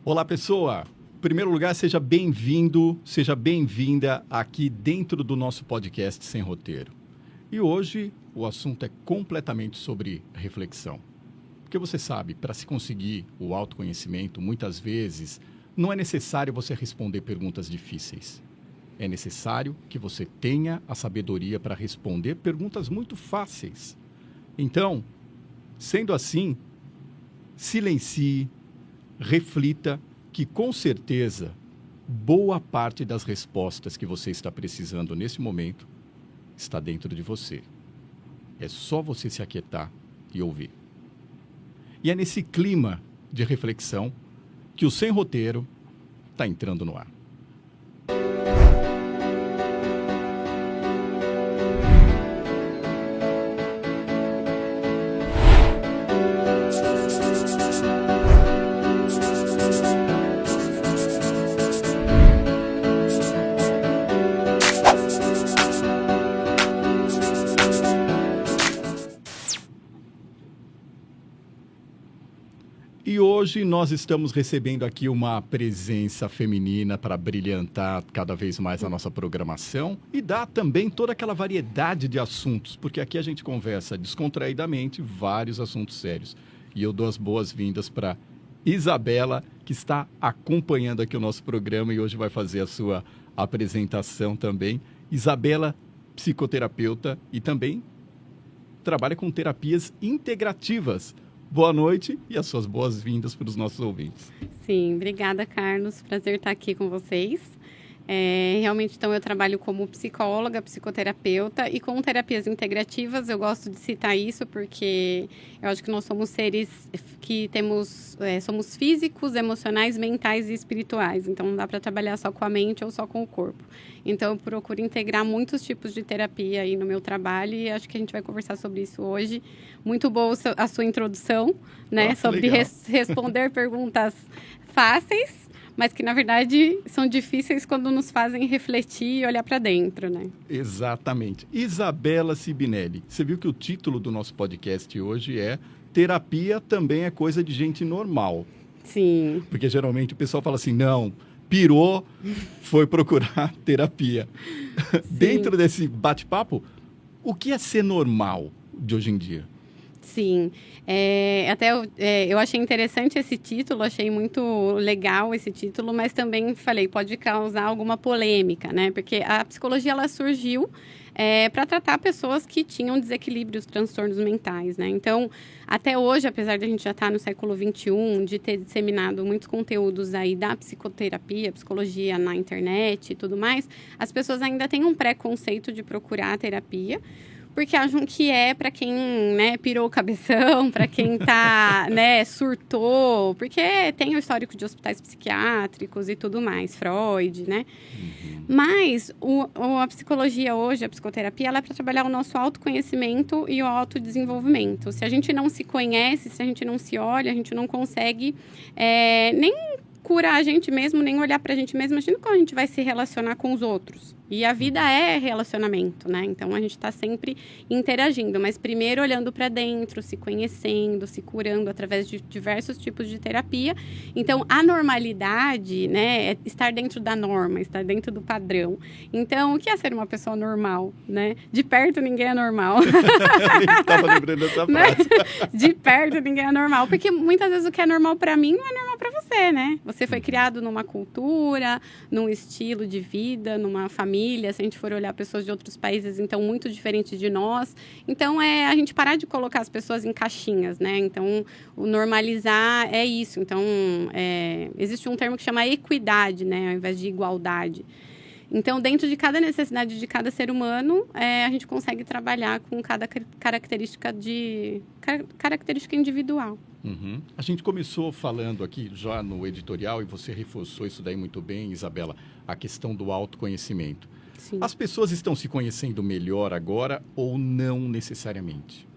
Olá, pessoa! Em primeiro lugar, seja bem-vindo, seja bem-vinda aqui dentro do nosso podcast Sem Roteiro. E hoje o assunto é completamente sobre reflexão. Porque você sabe, para se conseguir o autoconhecimento, muitas vezes não é necessário você responder perguntas difíceis. É necessário que você tenha a sabedoria para responder perguntas muito fáceis. Então, sendo assim, silencie, reflita, que com certeza boa parte das respostas que você está precisando nesse momento está dentro de você. É só você se aquietar e ouvir. E é nesse clima de reflexão que o Sem Roteiro está entrando no ar. E hoje nós estamos recebendo aqui uma presença feminina para brilhantar cada vez mais a nossa programação e dar também toda aquela variedade de assuntos, porque aqui a gente conversa descontraidamente vários assuntos sérios. E eu dou as boas-vindas para Isabela, que está acompanhando aqui o nosso programa e hoje vai fazer a sua apresentação também. Isabela, psicoterapeuta e também trabalha com terapias integrativas. Boa noite e as suas boas-vindas para os nossos ouvintes. Sim, obrigada, Carlos. Prazer estar aqui com vocês. Realmente, então, eu trabalho como psicóloga, psicoterapeuta e com terapias integrativas. Eu gosto de citar isso porque eu acho que nós somos seres que somos físicos, emocionais, mentais e espirituais. Então, não dá para trabalhar só com a mente ou só com o corpo. Então, eu procuro integrar muitos tipos de terapia aí no meu trabalho e acho que a gente vai conversar sobre isso hoje. Muito boa a sua introdução, né? Sobre responder perguntas fáceis, mas que, na verdade, são difíceis quando nos fazem refletir e olhar para dentro, né? Exatamente. Isabela Sibinelli, você viu que o título do nosso podcast hoje é Terapia também é coisa de gente normal. Sim. Porque, geralmente, o pessoal fala assim, não, pirou, foi procurar terapia. Dentro desse bate-papo, o que é ser normal de hoje em dia? Sim, eu achei interessante esse título, achei muito legal esse título, mas também falei, pode causar alguma polêmica, né? Porque a psicologia, ela surgiu para tratar pessoas que tinham desequilíbrios, transtornos mentais, né? Então, até hoje, apesar de a gente já estar no século XXI, de ter disseminado muitos conteúdos aí da psicoterapia, psicologia na internet e tudo mais, as pessoas ainda têm um preconceito de procurar a terapia, porque acham que é para quem, né, pirou o cabeção, para quem tá, né, surtou, porque tem o histórico de hospitais psiquiátricos e tudo mais, Freud, né? Uhum. Mas a psicologia hoje, a psicoterapia, ela é para trabalhar o nosso autoconhecimento e o autodesenvolvimento. Se a gente não se conhece, se a gente não se olha, a gente não consegue nem curar a gente mesmo, nem olhar para a gente mesmo. Imagina como a gente vai se relacionar com os outros. E a vida é relacionamento, né? Então, a gente está sempre interagindo, mas primeiro olhando para dentro, se conhecendo, se curando através de diversos tipos de terapia. Então, a normalidade, né, é estar dentro da norma, estar dentro do padrão. Então, o que é ser uma pessoa normal, né? De perto, ninguém é normal. Eu estava lembrando dessa frase. De perto, ninguém é normal. Porque muitas vezes o que é normal para mim não é normal para você, né? Você foi criado numa cultura, num estilo de vida, numa família. Se a gente for olhar pessoas de outros países, então, muito diferentes de nós. Então, a gente parar de colocar as pessoas em caixinhas, né? Então, o normalizar é isso. Então, existe um termo que chama equidade, né? Ao invés de igualdade. Então, dentro de cada necessidade de cada ser humano, a gente consegue trabalhar com cada característica individual. Uhum. A gente começou falando aqui já no editorial, e você reforçou isso daí muito bem, Isabela, a questão do autoconhecimento. Sim. As pessoas estão se conhecendo melhor agora ou não necessariamente?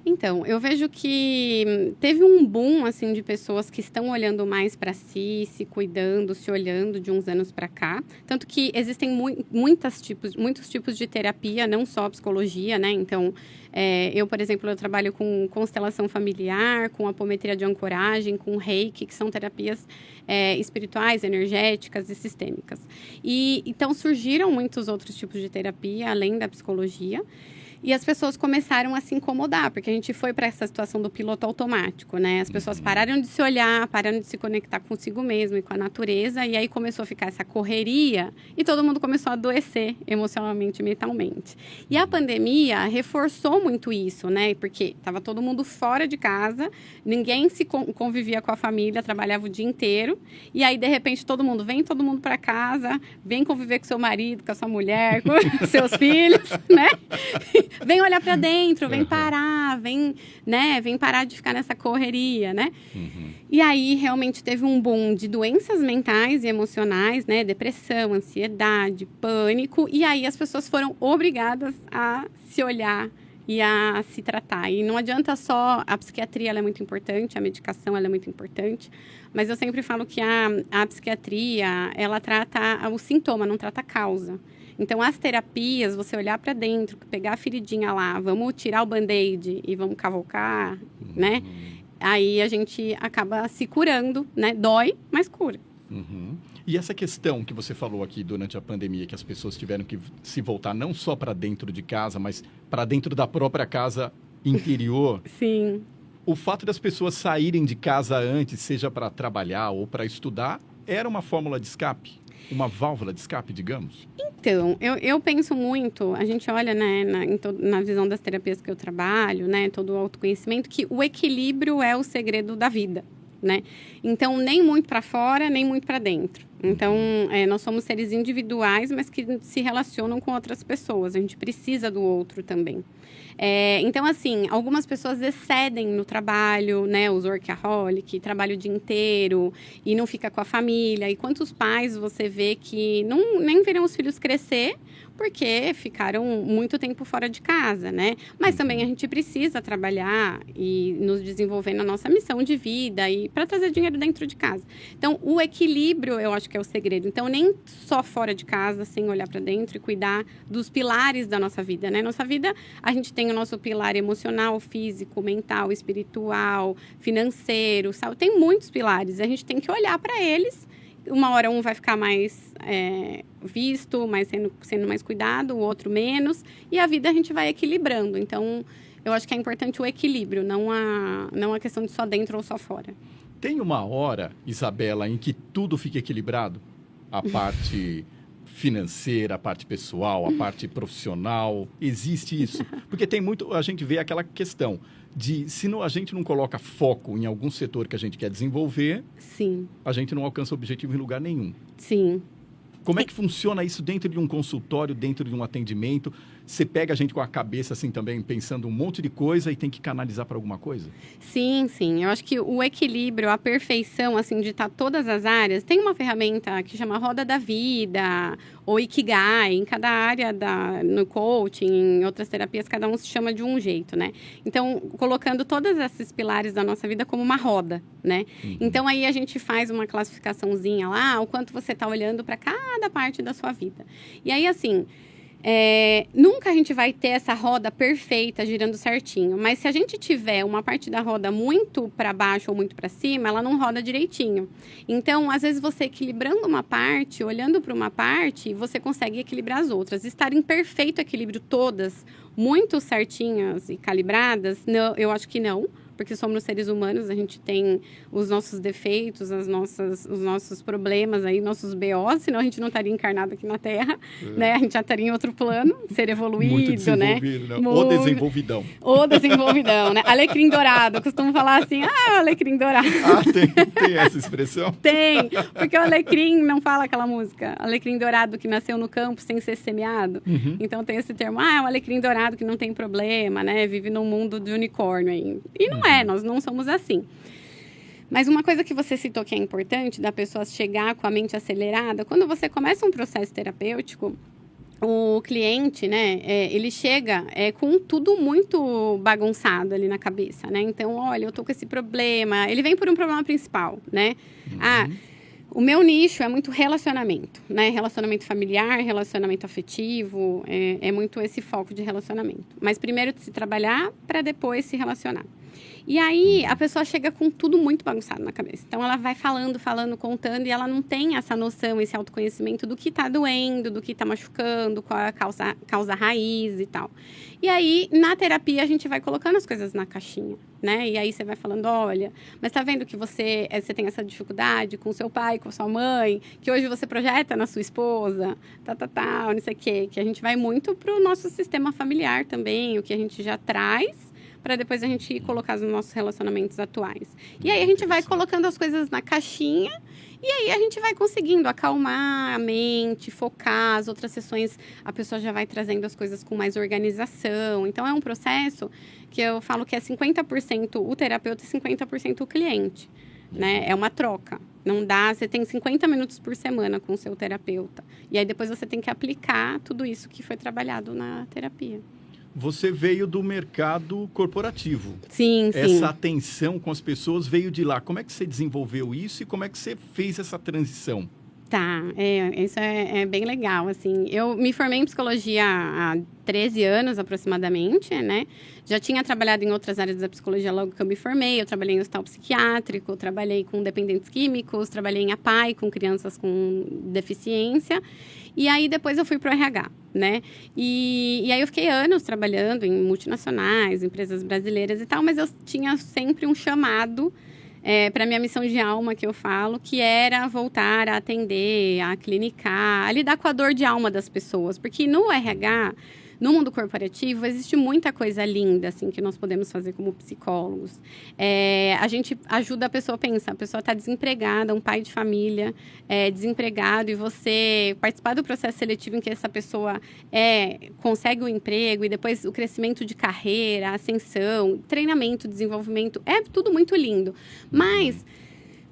Então, eu vejo que teve um boom, assim, de pessoas que estão olhando mais para si, se cuidando, se olhando de uns anos para cá. Tanto que existem muitos tipos de terapia, não só psicologia, né? Então, eu, por exemplo, eu trabalho com constelação familiar, com apometria de ancoragem, com reiki, que são terapias espirituais, energéticas e sistêmicas. E então, surgiram muitos outros tipos de terapia, além da psicologia. E as pessoas começaram a se incomodar, porque a gente foi para essa situação do piloto automático, né? As pessoas pararam de se olhar, pararam de se conectar consigo mesmo e com a natureza, e aí começou a ficar essa correria e todo mundo começou a adoecer emocionalmente e mentalmente. E a pandemia reforçou muito isso, né? Porque estava todo mundo fora de casa, ninguém se convivia com a família, trabalhava o dia inteiro, e aí, de repente, todo mundo para casa, vem conviver com seu marido, com a sua mulher, com seus filhos, né? Vem olhar para dentro, vem parar, vem parar de ficar nessa correria, né? E aí, realmente, teve um boom de doenças mentais e emocionais, né? Depressão, ansiedade, pânico. E aí, as pessoas foram obrigadas a se olhar e a se tratar. E não adianta só... A psiquiatria, ela é muito importante, a medicação, ela é muito importante. Mas eu sempre falo que a psiquiatria, ela trata o sintoma, não trata a causa. Então, as terapias, você olhar para dentro, pegar a feridinha lá, vamos tirar o band-aid e vamos cavocar, né? Aí a gente acaba se curando, né? Dói, mas cura. E essa questão que você falou aqui durante a pandemia, que as pessoas tiveram que se voltar não só para dentro de casa, mas para dentro da própria casa interior. Sim. O fato das pessoas saírem de casa antes, seja para trabalhar ou para estudar, era uma fórmula de escape? Uma válvula de escape, digamos? Então, eu penso muito, a gente olha, né, na visão das terapias que eu trabalho, né, todo o autoconhecimento, que o equilíbrio é o segredo da vida, né? Então, nem muito para fora, nem muito para dentro. Então, nós somos seres individuais, mas que se relacionam com outras pessoas. A gente precisa do outro também. Então, assim, algumas pessoas excedem no trabalho, né? Os workaholic, trabalham o dia inteiro e não fica com a família. E quantos pais você vê que nem verão os filhos crescer porque ficaram muito tempo fora de casa, né? Mas também a gente precisa trabalhar e nos desenvolver na nossa missão de vida e para trazer dinheiro dentro de casa. Então, o equilíbrio, eu acho que é o segredo. Então, nem só fora de casa, sem olhar para dentro e cuidar dos pilares da nossa vida, né? Nossa vida, a gente tem o nosso pilar emocional, físico, mental, espiritual, financeiro, sabe? Tem muitos pilares. A gente tem que olhar para eles. Uma hora um vai ficar mais visto, sendo mais cuidado, o outro menos. E a vida a gente vai equilibrando. Então, eu acho que é importante o equilíbrio, não a questão de só dentro ou só fora. Tem uma hora, Isabela, em que tudo fica equilibrado? A parte financeira, a parte pessoal, a parte profissional. Existe isso? Porque tem muito... A gente vê aquela questão de a gente não coloca foco em algum setor que a gente quer desenvolver, sim, a gente não alcança o objetivo em lugar nenhum. Sim. Como é que funciona isso dentro de um consultório, dentro de um atendimento? Você pega a gente com a cabeça assim também, pensando um monte de coisa e tem que canalizar para alguma coisa? Sim, sim. Eu acho que o equilíbrio, a perfeição, assim, de estar todas as áreas... Tem uma ferramenta que chama Roda da Vida, ou Ikigai. Em cada área, no coaching, em outras terapias, cada um se chama de um jeito, né? Então, colocando todos esses pilares da nossa vida como uma roda, né? Então, aí a gente faz uma classificaçãozinha lá, o quanto você está olhando para cada parte da sua vida. E aí, assim... nunca a gente vai ter essa roda perfeita girando certinho, mas se a gente tiver uma parte da roda muito para baixo ou muito para cima, ela não roda direitinho. Então, às vezes você equilibrando uma parte, olhando para uma parte, você consegue equilibrar as outras. Estar em perfeito equilíbrio todas, muito certinhas e calibradas, não, eu acho que não. Porque somos seres humanos, a gente tem os nossos defeitos, os nossos problemas aí, nossos BOs, senão a gente não estaria encarnado aqui na Terra, né? A gente já estaria em outro plano, ser evoluído, muito desenvolvido, né? O desenvolvidão. O desenvolvidão, né? Alecrim dourado, eu costumo falar assim, alecrim dourado. Tem essa expressão? Tem, porque o alecrim, não fala aquela música, alecrim dourado que nasceu no campo sem ser semeado. Então tem esse termo, o alecrim dourado que não tem problema, né? Vive num mundo de unicórnio aí. E não nós não somos assim. Mas uma coisa que você citou que é importante, da pessoa chegar com a mente acelerada, quando você começa um processo terapêutico, o cliente, né, ele chega com tudo muito bagunçado ali na cabeça, né? Então, olha, eu tô com esse problema. Ele vem por um problema principal, né? O meu nicho é muito relacionamento, né? Relacionamento familiar, relacionamento afetivo, é muito esse foco de relacionamento. Mas primeiro se trabalhar para depois se relacionar. E aí, a pessoa chega com tudo muito bagunçado na cabeça. Então, ela vai falando, contando, e ela não tem essa noção, esse autoconhecimento do que está doendo, do que está machucando, qual é a causa raiz e tal. E aí, na terapia, a gente vai colocando as coisas na caixinha, né? E aí, você vai falando, olha, mas tá vendo que você tem essa dificuldade com seu pai, com sua mãe, que hoje você projeta na sua esposa, não sei o quê. Que a gente vai muito pro nosso sistema familiar também, o que a gente já traz, para depois a gente colocar nos nossos relacionamentos atuais. E aí a gente vai colocando as coisas na caixinha e aí a gente vai conseguindo acalmar a mente, focar. As outras sessões a pessoa já vai trazendo as coisas com mais organização. Então é um processo que eu falo que é 50% o terapeuta e 50% o cliente, né? É uma troca. Não dá, você tem 50 minutos por semana com o seu terapeuta. E aí depois você tem que aplicar tudo isso que foi trabalhado na terapia. Você veio do mercado corporativo. Sim. Essa atenção com as pessoas veio de lá. Como é que você desenvolveu isso e como é que você fez essa transição? Tá, isso é bem legal, assim. Eu me formei em psicologia há 13 anos, aproximadamente, né? Já tinha trabalhado em outras áreas da psicologia logo que eu me formei. Eu trabalhei em hospital psiquiátrico, trabalhei com dependentes químicos, trabalhei em APAE com crianças com deficiência. E aí, depois eu fui para o RH, né? E aí, eu fiquei anos trabalhando em multinacionais, empresas brasileiras e tal, mas eu tinha sempre um chamado para minha missão de alma, que eu falo, que era voltar a atender, a clinicar, a lidar com a dor de alma das pessoas. Porque no RH, no mundo corporativo, existe muita coisa linda, assim, que nós podemos fazer como psicólogos. A gente ajuda a pessoa, a pessoa está desempregada, um pai de família desempregado, e você participar do processo seletivo em que essa pessoa consegue o emprego, e depois o crescimento de carreira, ascensão, treinamento, desenvolvimento, é tudo muito lindo. Mas,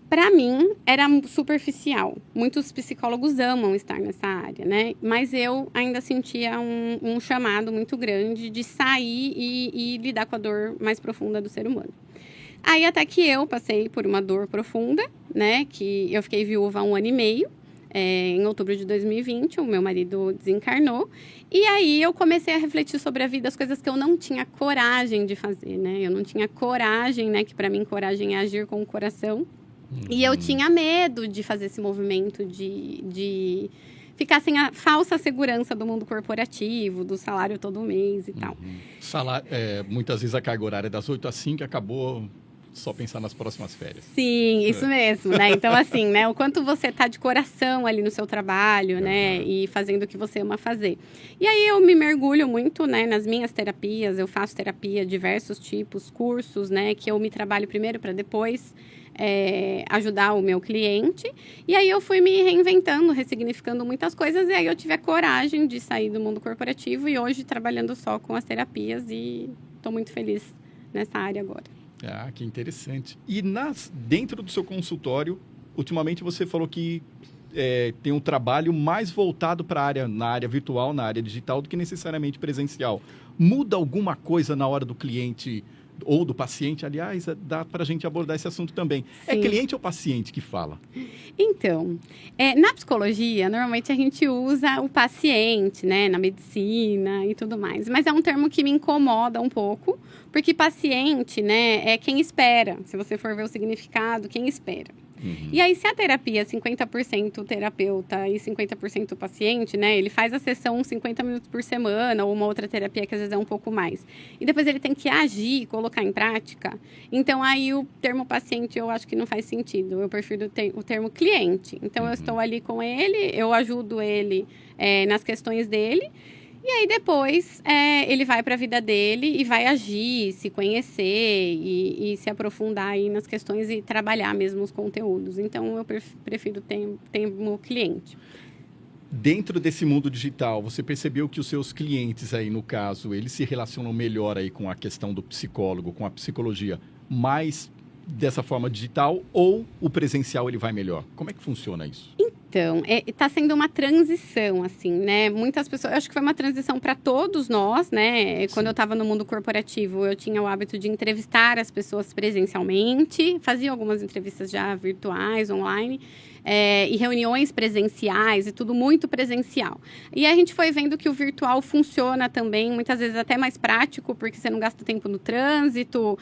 para mim, era superficial. Muitos psicólogos amam estar nessa área, né? Mas eu ainda sentia um chamado muito grande de sair e lidar com a dor mais profunda do ser humano. Aí, até que eu passei por uma dor profunda, né? Que eu fiquei viúva há 1 ano e meio. Em outubro de 2020, o meu marido desencarnou. E aí, eu comecei a refletir sobre a vida, as coisas que eu não tinha coragem de fazer, né? Eu não tinha coragem, né? Que para mim, coragem é agir com o coração. E eu tinha medo de fazer esse movimento, de ficar sem a falsa segurança do mundo corporativo, do salário todo mês e tal. Muitas vezes a carga horária é das 8 às 5 acabou só pensar nas próximas férias. Sim, isso mesmo, né? Então, assim, né? O quanto você tá de coração ali no seu trabalho, né? E fazendo o que você ama fazer. E aí, eu me mergulho muito, né? Nas minhas terapias. Eu faço terapia, diversos tipos, cursos, né? Que eu me trabalho primeiro para depois ajudar o meu cliente. E aí, eu fui me reinventando, ressignificando muitas coisas. E aí, eu tive a coragem de sair do mundo corporativo. E hoje, trabalhando só com as terapias. E estou muito feliz nessa área agora. Ah, que interessante. E dentro do seu consultório, ultimamente você falou que tem um trabalho mais voltado para na área virtual, na área digital, do que necessariamente presencial. Muda alguma coisa na hora do cliente ou do paciente? Aliás, dá para a gente abordar esse assunto também. Sim. É cliente ou paciente que fala? Então, na psicologia, normalmente a gente usa o paciente, né? Na medicina e tudo mais. Mas é um termo que me incomoda um pouco, porque paciente, né, é quem espera. Se você for ver o significado, quem espera. Uhum. E aí, se a terapia é 50% terapeuta e 50% paciente, né? Ele faz a sessão 50 minutos por semana, ou uma outra terapia que às vezes é um pouco mais. E depois ele tem que agir, colocar em prática. Então, aí o termo paciente eu acho que não faz sentido. Eu prefiro o termo cliente. Então, eu estou ali com ele, eu ajudo ele nas questões dele. E aí, depois, ele vai para a vida dele e vai agir, se conhecer e se aprofundar aí nas questões e trabalhar mesmo os conteúdos. Então, eu prefiro termo cliente. Dentro desse mundo digital, você percebeu que os seus clientes aí, no caso, eles se relacionam melhor aí com a questão do psicólogo, com a psicologia, mais dessa forma digital ou o presencial ele vai melhor? Como é que funciona isso? Então, está sendo uma transição, assim, né? Muitas pessoas, eu acho que foi uma transição para todos nós, né? Quando eu estava no mundo corporativo, eu tinha o hábito de entrevistar as pessoas presencialmente, fazia algumas entrevistas já virtuais, online, e reuniões presenciais e tudo muito presencial. E a gente foi vendo que o virtual funciona também, muitas vezes até mais prático, porque você não gasta tempo no trânsito,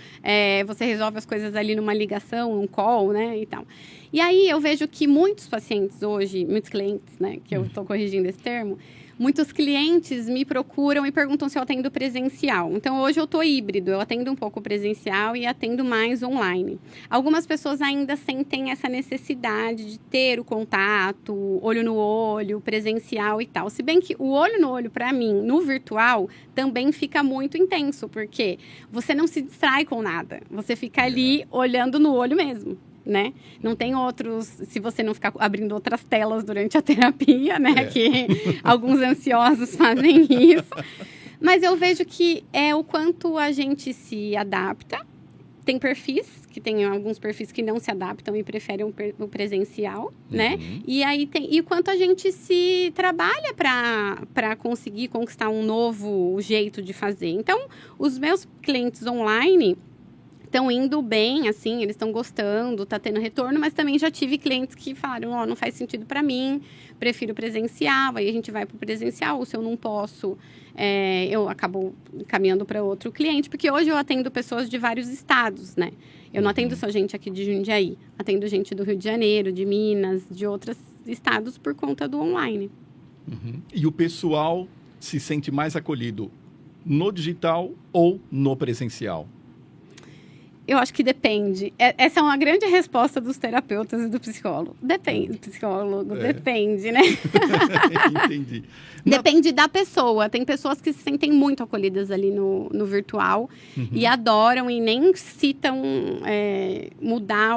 você resolve as coisas ali numa ligação, um call, né, e tal. E aí eu vejo que muitos pacientes hoje, muitos clientes, né, que eu estou corrigindo esse termo, muitos clientes me procuram e perguntam se eu atendo presencial. Então, hoje eu estou híbrido, eu atendo um pouco presencial e atendo mais online. Algumas pessoas ainda sentem essa necessidade de ter o contato, olho no olho, presencial e tal. Se bem que o olho no olho, para mim, no virtual, também fica muito intenso, porque você não se distrai com nada. Você fica ali olhando no olho mesmo. Né? Não tem outros, se você não ficar abrindo outras telas durante a terapia, né? Que alguns ansiosos fazem isso. Mas eu vejo que é o quanto a gente se adapta. Tem perfis, que tem alguns perfis que não se adaptam e preferem o presencial, né? E aí e o quanto a gente se trabalha para conseguir conquistar um novo jeito de fazer. Então, os meus clientes online estão indo bem, assim, eles estão gostando, tá tendo retorno, mas também já tive clientes que falaram, não faz sentido para mim, prefiro presencial, aí a gente vai pro presencial, ou se eu não posso, eu acabo caminhando para outro cliente, porque hoje eu atendo pessoas de vários estados, né? Eu não atendo só gente aqui de Jundiaí, atendo gente do Rio de Janeiro, de Minas, de outros estados por conta do online. E o pessoal se sente mais acolhido no digital ou no presencial? Eu acho que depende. Essa é uma grande resposta dos terapeutas e do psicólogo. Depende, do psicólogo, depende, né? Entendi. Depende da pessoa. Tem pessoas que se sentem muito acolhidas ali no virtual e adoram e nem citam mudar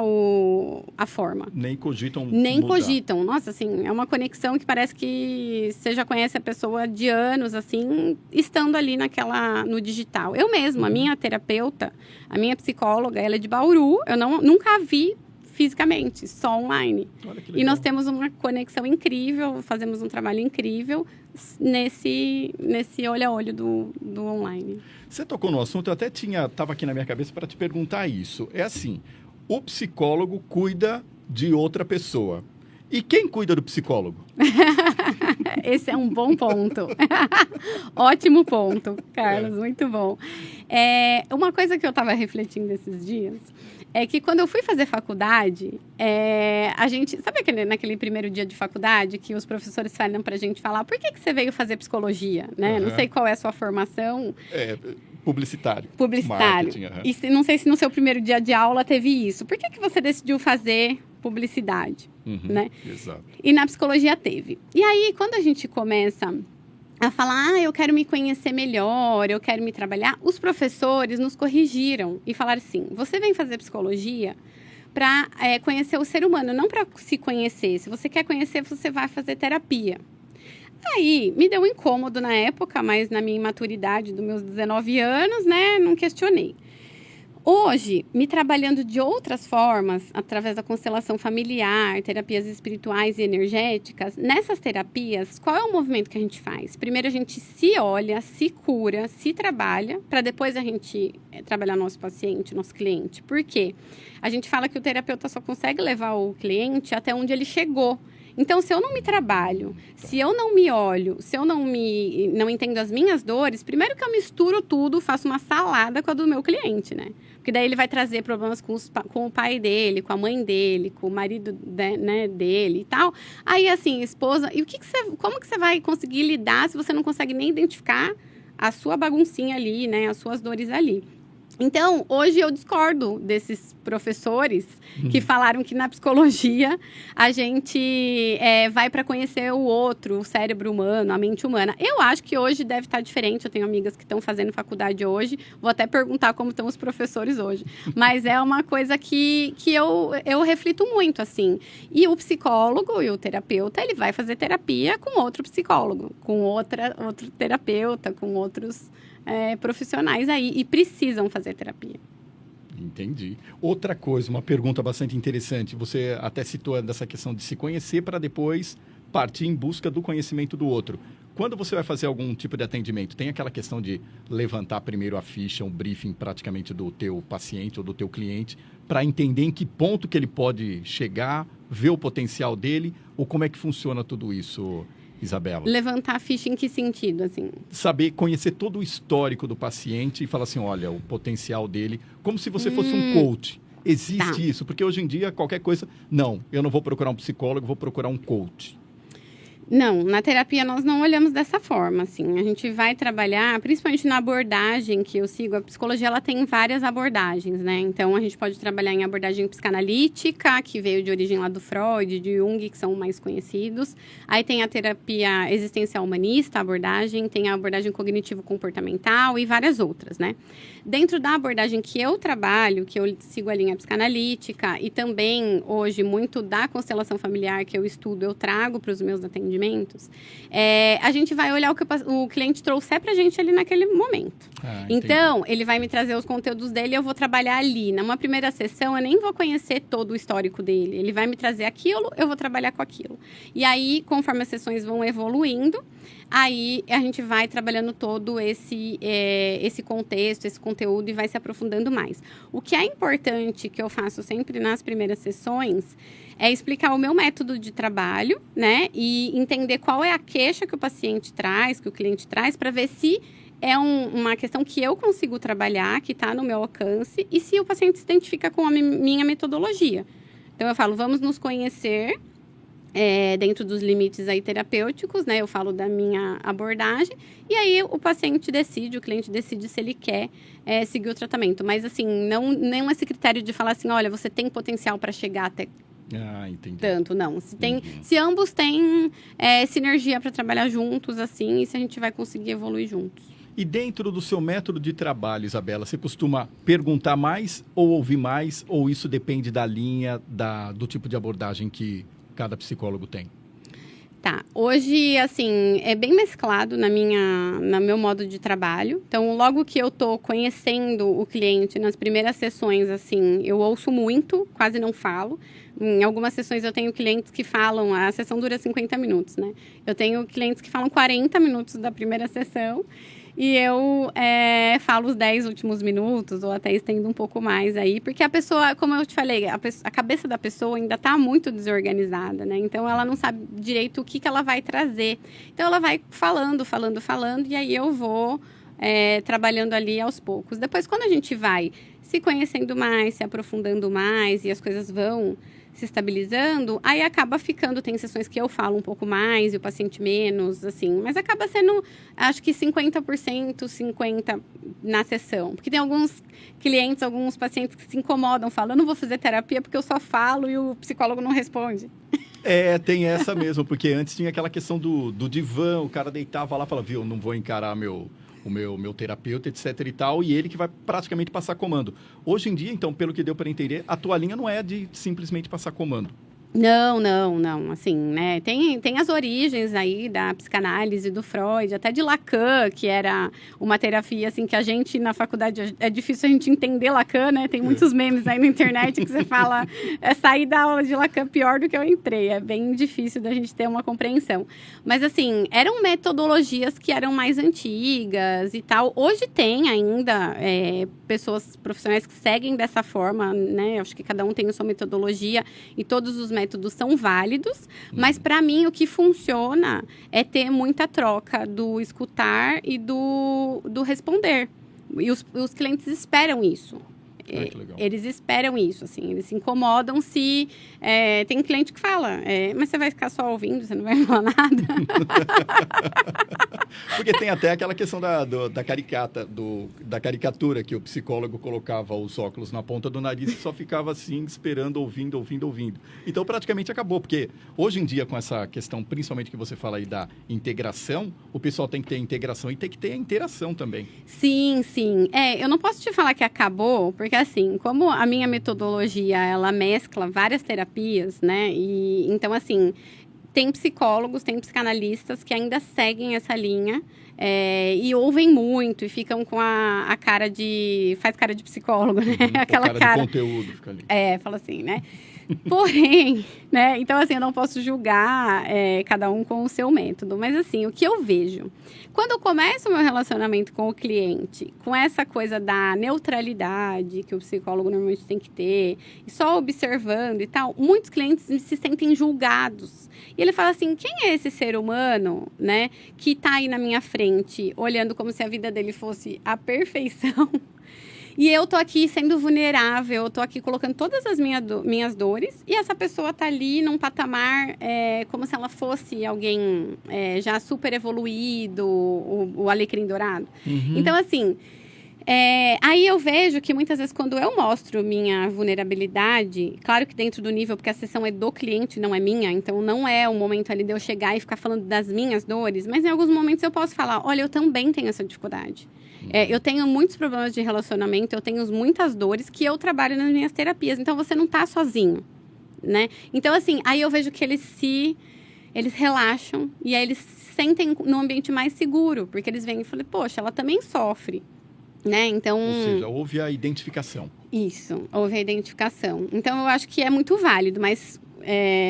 a forma. Nem cogitam Nem mudar. cogitam. Nossa, assim, é uma conexão que parece que você já conhece a pessoa de anos, assim, estando ali no digital. Eu mesma, a minha terapeuta, a minha psicóloga, ela é de Bauru, eu nunca a vi fisicamente, só online. Olha que legal. E nós temos uma conexão incrível, fazemos um trabalho incrível nesse olho a olho do online. Você tocou no assunto, eu até estava aqui na minha cabeça para te perguntar isso. É assim, o psicólogo cuida de outra pessoa. E quem cuida do psicólogo? Esse é um bom ponto. Ótimo ponto, Carlos, muito bom. Uma coisa que eu estava refletindo esses dias é que quando eu fui fazer faculdade, a gente... Sabe naquele primeiro dia de faculdade que os professores falam pra gente falar por que você veio fazer psicologia, né? Não sei qual é a sua formação. Publicitário. Publicitário. E não sei se no seu primeiro dia de aula teve isso. Por que você decidiu fazer publicidade, né? Exato. E na psicologia teve. E aí, quando a gente começa a falar, eu quero me conhecer melhor, eu quero me trabalhar, os professores nos corrigiram e falaram assim, você vem fazer psicologia para conhecer o ser humano, não para se conhecer. Se você quer conhecer, você vai fazer terapia. Aí, me deu um incômodo na época, mas na minha imaturidade dos meus 19 anos, né, não questionei. Hoje, me trabalhando de outras formas, através da constelação familiar, terapias espirituais e energéticas, nessas terapias, qual é o movimento que a gente faz? Primeiro, a gente se olha, se cura, se trabalha, para depois a gente trabalhar nosso paciente, nosso cliente. Por quê? A gente fala que o terapeuta só consegue levar o cliente até onde ele chegou. Então, se eu não me trabalho, se eu não me olho, se eu não entendo as minhas dores, primeiro que eu misturo tudo, faço uma salada com a do meu cliente, né? Porque daí ele vai trazer problemas com o pai dele, com a mãe dele, com o marido dele e tal. Aí, assim, esposa... E como que você vai conseguir lidar se você não consegue nem identificar a sua baguncinha ali, né? As suas dores ali. Então, hoje eu discordo desses professores que falaram que na psicologia a gente vai para conhecer o outro, o cérebro humano, a mente humana. Eu acho que hoje deve estar diferente. Eu tenho amigas que estão fazendo faculdade hoje. Vou até perguntar como estão os professores hoje. Mas é uma coisa que eu reflito muito, assim. E o psicólogo e o terapeuta, ele vai fazer terapia com outro psicólogo, com outro terapeuta, com outros... profissionais aí e precisam fazer terapia. Entendi. Outra coisa, uma pergunta bastante interessante. Você até citou dessa questão de se conhecer para depois partir em busca do conhecimento do outro. Quando você vai fazer algum tipo de atendimento, tem aquela questão de levantar primeiro a ficha, um briefing praticamente do teu paciente ou do teu cliente, para entender em que ponto que ele pode chegar, ver o potencial dele, ou como é que funciona tudo isso, Isabela? Levantar a ficha em que sentido, assim? Saber, conhecer todo o histórico do paciente e falar assim, olha, o potencial dele, como se você fosse um coach. Existe isso? Porque hoje em dia, qualquer coisa... Não, eu não vou procurar um psicólogo, vou procurar um coach. Não, na terapia nós não olhamos dessa forma, assim. A gente vai trabalhar, principalmente na abordagem que eu sigo, a psicologia ela tem várias abordagens, né? Então, a gente pode trabalhar em abordagem psicanalítica, que veio de origem lá do Freud, de Jung, que são mais conhecidos. Aí tem a terapia existencial humanista, a abordagem, tem a abordagem cognitivo-comportamental e várias outras, né? Dentro da abordagem que eu trabalho, que eu sigo a linha psicanalítica e também, hoje, muito da constelação familiar que eu estudo, eu trago para os meus atendimentos, a gente vai olhar o que o cliente trouxer para a gente ali naquele momento. Então, ele vai me trazer os conteúdos dele e eu vou trabalhar ali. Numa primeira sessão, eu nem vou conhecer todo o histórico dele. Ele vai me trazer aquilo, eu vou trabalhar com aquilo. E aí, conforme as sessões vão evoluindo, aí a gente vai trabalhando todo esse contexto, esse conteúdo e vai se aprofundando mais. O que é importante, que eu faço sempre nas primeiras sessões, é explicar o meu método de trabalho, né? E entender qual é a queixa que o paciente traz, que o cliente traz, para ver se é uma questão que eu consigo trabalhar, que está no meu alcance, e se o paciente se identifica com a minha metodologia. Então, eu falo, vamos nos conhecer dentro dos limites aí terapêuticos, né? Eu falo da minha abordagem, e aí o paciente decide, o cliente decide se ele quer seguir o tratamento. Mas, assim, não esse critério de falar assim, olha, você tem potencial para chegar até... entendi. Tanto, não. Se ambos têm sinergia para trabalhar juntos, assim, e se a gente vai conseguir evoluir juntos. E dentro do seu método de trabalho, Isabela, você costuma perguntar mais ou ouvir mais? Ou isso depende da linha, do tipo de abordagem que cada psicólogo tem? Tá. Hoje, assim, é bem mesclado no meu modo de trabalho. Então, logo que eu tô conhecendo o cliente nas primeiras sessões, assim, eu ouço muito, quase não falo. Em algumas sessões eu tenho clientes que falam, a sessão dura 50 minutos, né? Eu tenho clientes que falam 40 minutos da primeira sessão e eu falo os 10 últimos minutos ou até estendo um pouco mais aí, porque a pessoa, como eu te falei, a cabeça da pessoa ainda está muito desorganizada, né? Então, ela não sabe direito o que ela vai trazer. Então, ela vai falando, e aí eu vou trabalhando ali aos poucos. Depois, quando a gente vai se conhecendo mais, se aprofundando mais e as coisas vão se estabilizando, aí acaba ficando, tem sessões que eu falo um pouco mais e o paciente menos, assim, mas acaba sendo, acho que 50%, 50% na sessão, porque tem alguns clientes, alguns pacientes que se incomodam, falam, eu não vou fazer terapia porque eu só falo e o psicólogo não responde. Tem essa mesmo, porque antes tinha aquela questão do divã, o cara deitava lá e falava, viu, não vou encarar o meu terapeuta, etc e tal, e ele que vai praticamente passar comando. Hoje em dia, então, pelo que deu para entender, a tua linha não é de simplesmente passar comando. Não, assim, né, tem as origens aí da psicanálise do Freud, até de Lacan, que era uma terapia, assim, que a gente na faculdade, é difícil a gente entender Lacan, né, tem muitos memes aí na internet que você fala, sair da aula de Lacan pior do que eu entrei, é bem difícil da gente ter uma compreensão, mas assim, eram metodologias que eram mais antigas e tal, hoje tem ainda pessoas profissionais que seguem dessa forma, né, acho que cada um tem a sua metodologia e todos os métodos são válidos, mas para mim o que funciona é ter muita troca do escutar e do responder. E os clientes esperam isso. Eles esperam isso, assim, eles se incomodam se... tem cliente que fala, mas você vai ficar só ouvindo, você não vai falar nada. Porque tem até aquela questão da caricatura, que o psicólogo colocava os óculos na ponta do nariz e só ficava assim, esperando, ouvindo. Então, praticamente acabou, porque hoje em dia, com essa questão, principalmente que você fala aí da integração, o pessoal tem que ter a integração e tem que ter a interação também. Sim. Eu não posso te falar que acabou, porque assim, como a minha metodologia, ela mescla várias terapias, né? E então, assim, tem psicólogos, tem psicanalistas que ainda seguem essa linha e ouvem muito e ficam com a cara de... Faz cara de psicólogo, né? Aquela cara de conteúdo fica ali. Fala assim, né? Porém, né? Então, assim, eu não posso julgar cada um com o seu método. Mas, assim, o que eu vejo? Quando eu começo o meu relacionamento com o cliente, com essa coisa da neutralidade que o psicólogo normalmente tem que ter, e só observando e tal, muitos clientes se sentem julgados. E ele fala assim, quem é esse ser humano, né? Que tá aí na minha frente, olhando como se a vida dele fosse a perfeição... E eu tô aqui sendo vulnerável, eu tô aqui colocando todas as minhas dores, e essa pessoa tá ali num patamar como se ela fosse alguém já super evoluído, o alecrim dourado. Uhum. Então, assim, aí eu vejo que muitas vezes quando eu mostro minha vulnerabilidade, claro que dentro do nível, porque a sessão é do cliente, não é minha, então não é o momento ali de eu chegar e ficar falando das minhas dores, mas em alguns momentos eu posso falar, olha, eu também tenho essa dificuldade. Eu tenho muitos problemas de relacionamento, eu tenho muitas dores que eu trabalho nas minhas terapias. Então, você não tá sozinho, né? Então, assim, aí eu vejo que eles relaxam e aí eles se sentem num ambiente mais seguro. Porque eles vêm e falam, poxa, ela também sofre, né? Então... Ou seja, houve a identificação. Isso, houve a identificação. Então, eu acho que é muito válido, mas...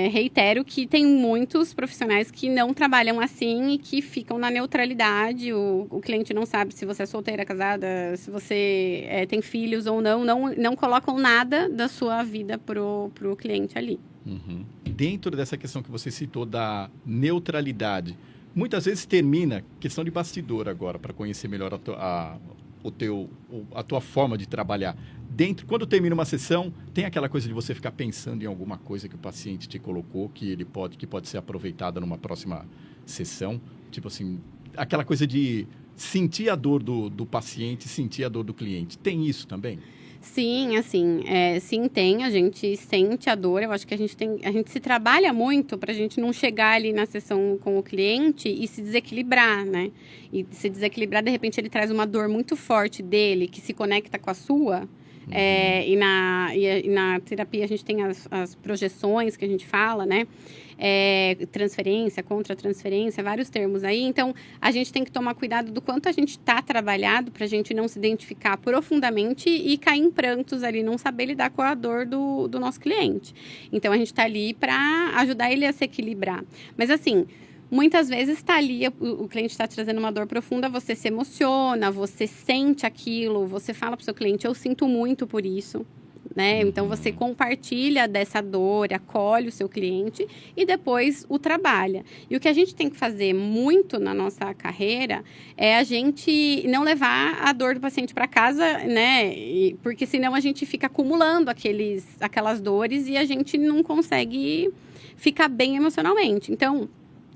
reitero que tem muitos profissionais que não trabalham assim e que ficam na neutralidade. O cliente não sabe se você é solteira, casada, se você tem filhos ou não colocam nada da sua vida pro cliente ali. Uhum. Dentro dessa questão que você citou da neutralidade, muitas vezes termina, questão de bastidor agora, para conhecer melhor a tua forma de trabalhar. Quando termina uma sessão, tem aquela coisa de você ficar pensando em alguma coisa que o paciente te colocou, que pode ser aproveitada numa próxima sessão. Tipo assim, aquela coisa de sentir a dor do paciente, sentir a dor do cliente. Tem isso também? Sim, assim, sim tem, a gente sente a dor, eu acho que a gente se trabalha muito para a gente não chegar ali na sessão com o cliente e se desequilibrar, né? E se desequilibrar, de repente ele traz uma dor muito forte dele, que se conecta com a sua. E na terapia a gente tem as projeções que a gente fala, né? Transferência, contra-transferência, vários termos aí. Então, a gente tem que tomar cuidado do quanto a gente está trabalhado para a gente não se identificar profundamente e cair em prantos ali, não saber lidar com a dor do nosso cliente. Então, a gente está ali para ajudar ele a se equilibrar. Mas, assim... Muitas vezes está ali, o cliente está trazendo uma dor profunda, você se emociona, você sente aquilo, você fala para o seu cliente, eu sinto muito por isso, né? Então, você compartilha dessa dor, acolhe o seu cliente e depois o trabalha. E o que a gente tem que fazer muito na nossa carreira é a gente não levar a dor do paciente para casa, né? Porque senão a gente fica acumulando aquelas dores e a gente não consegue ficar bem emocionalmente. Então...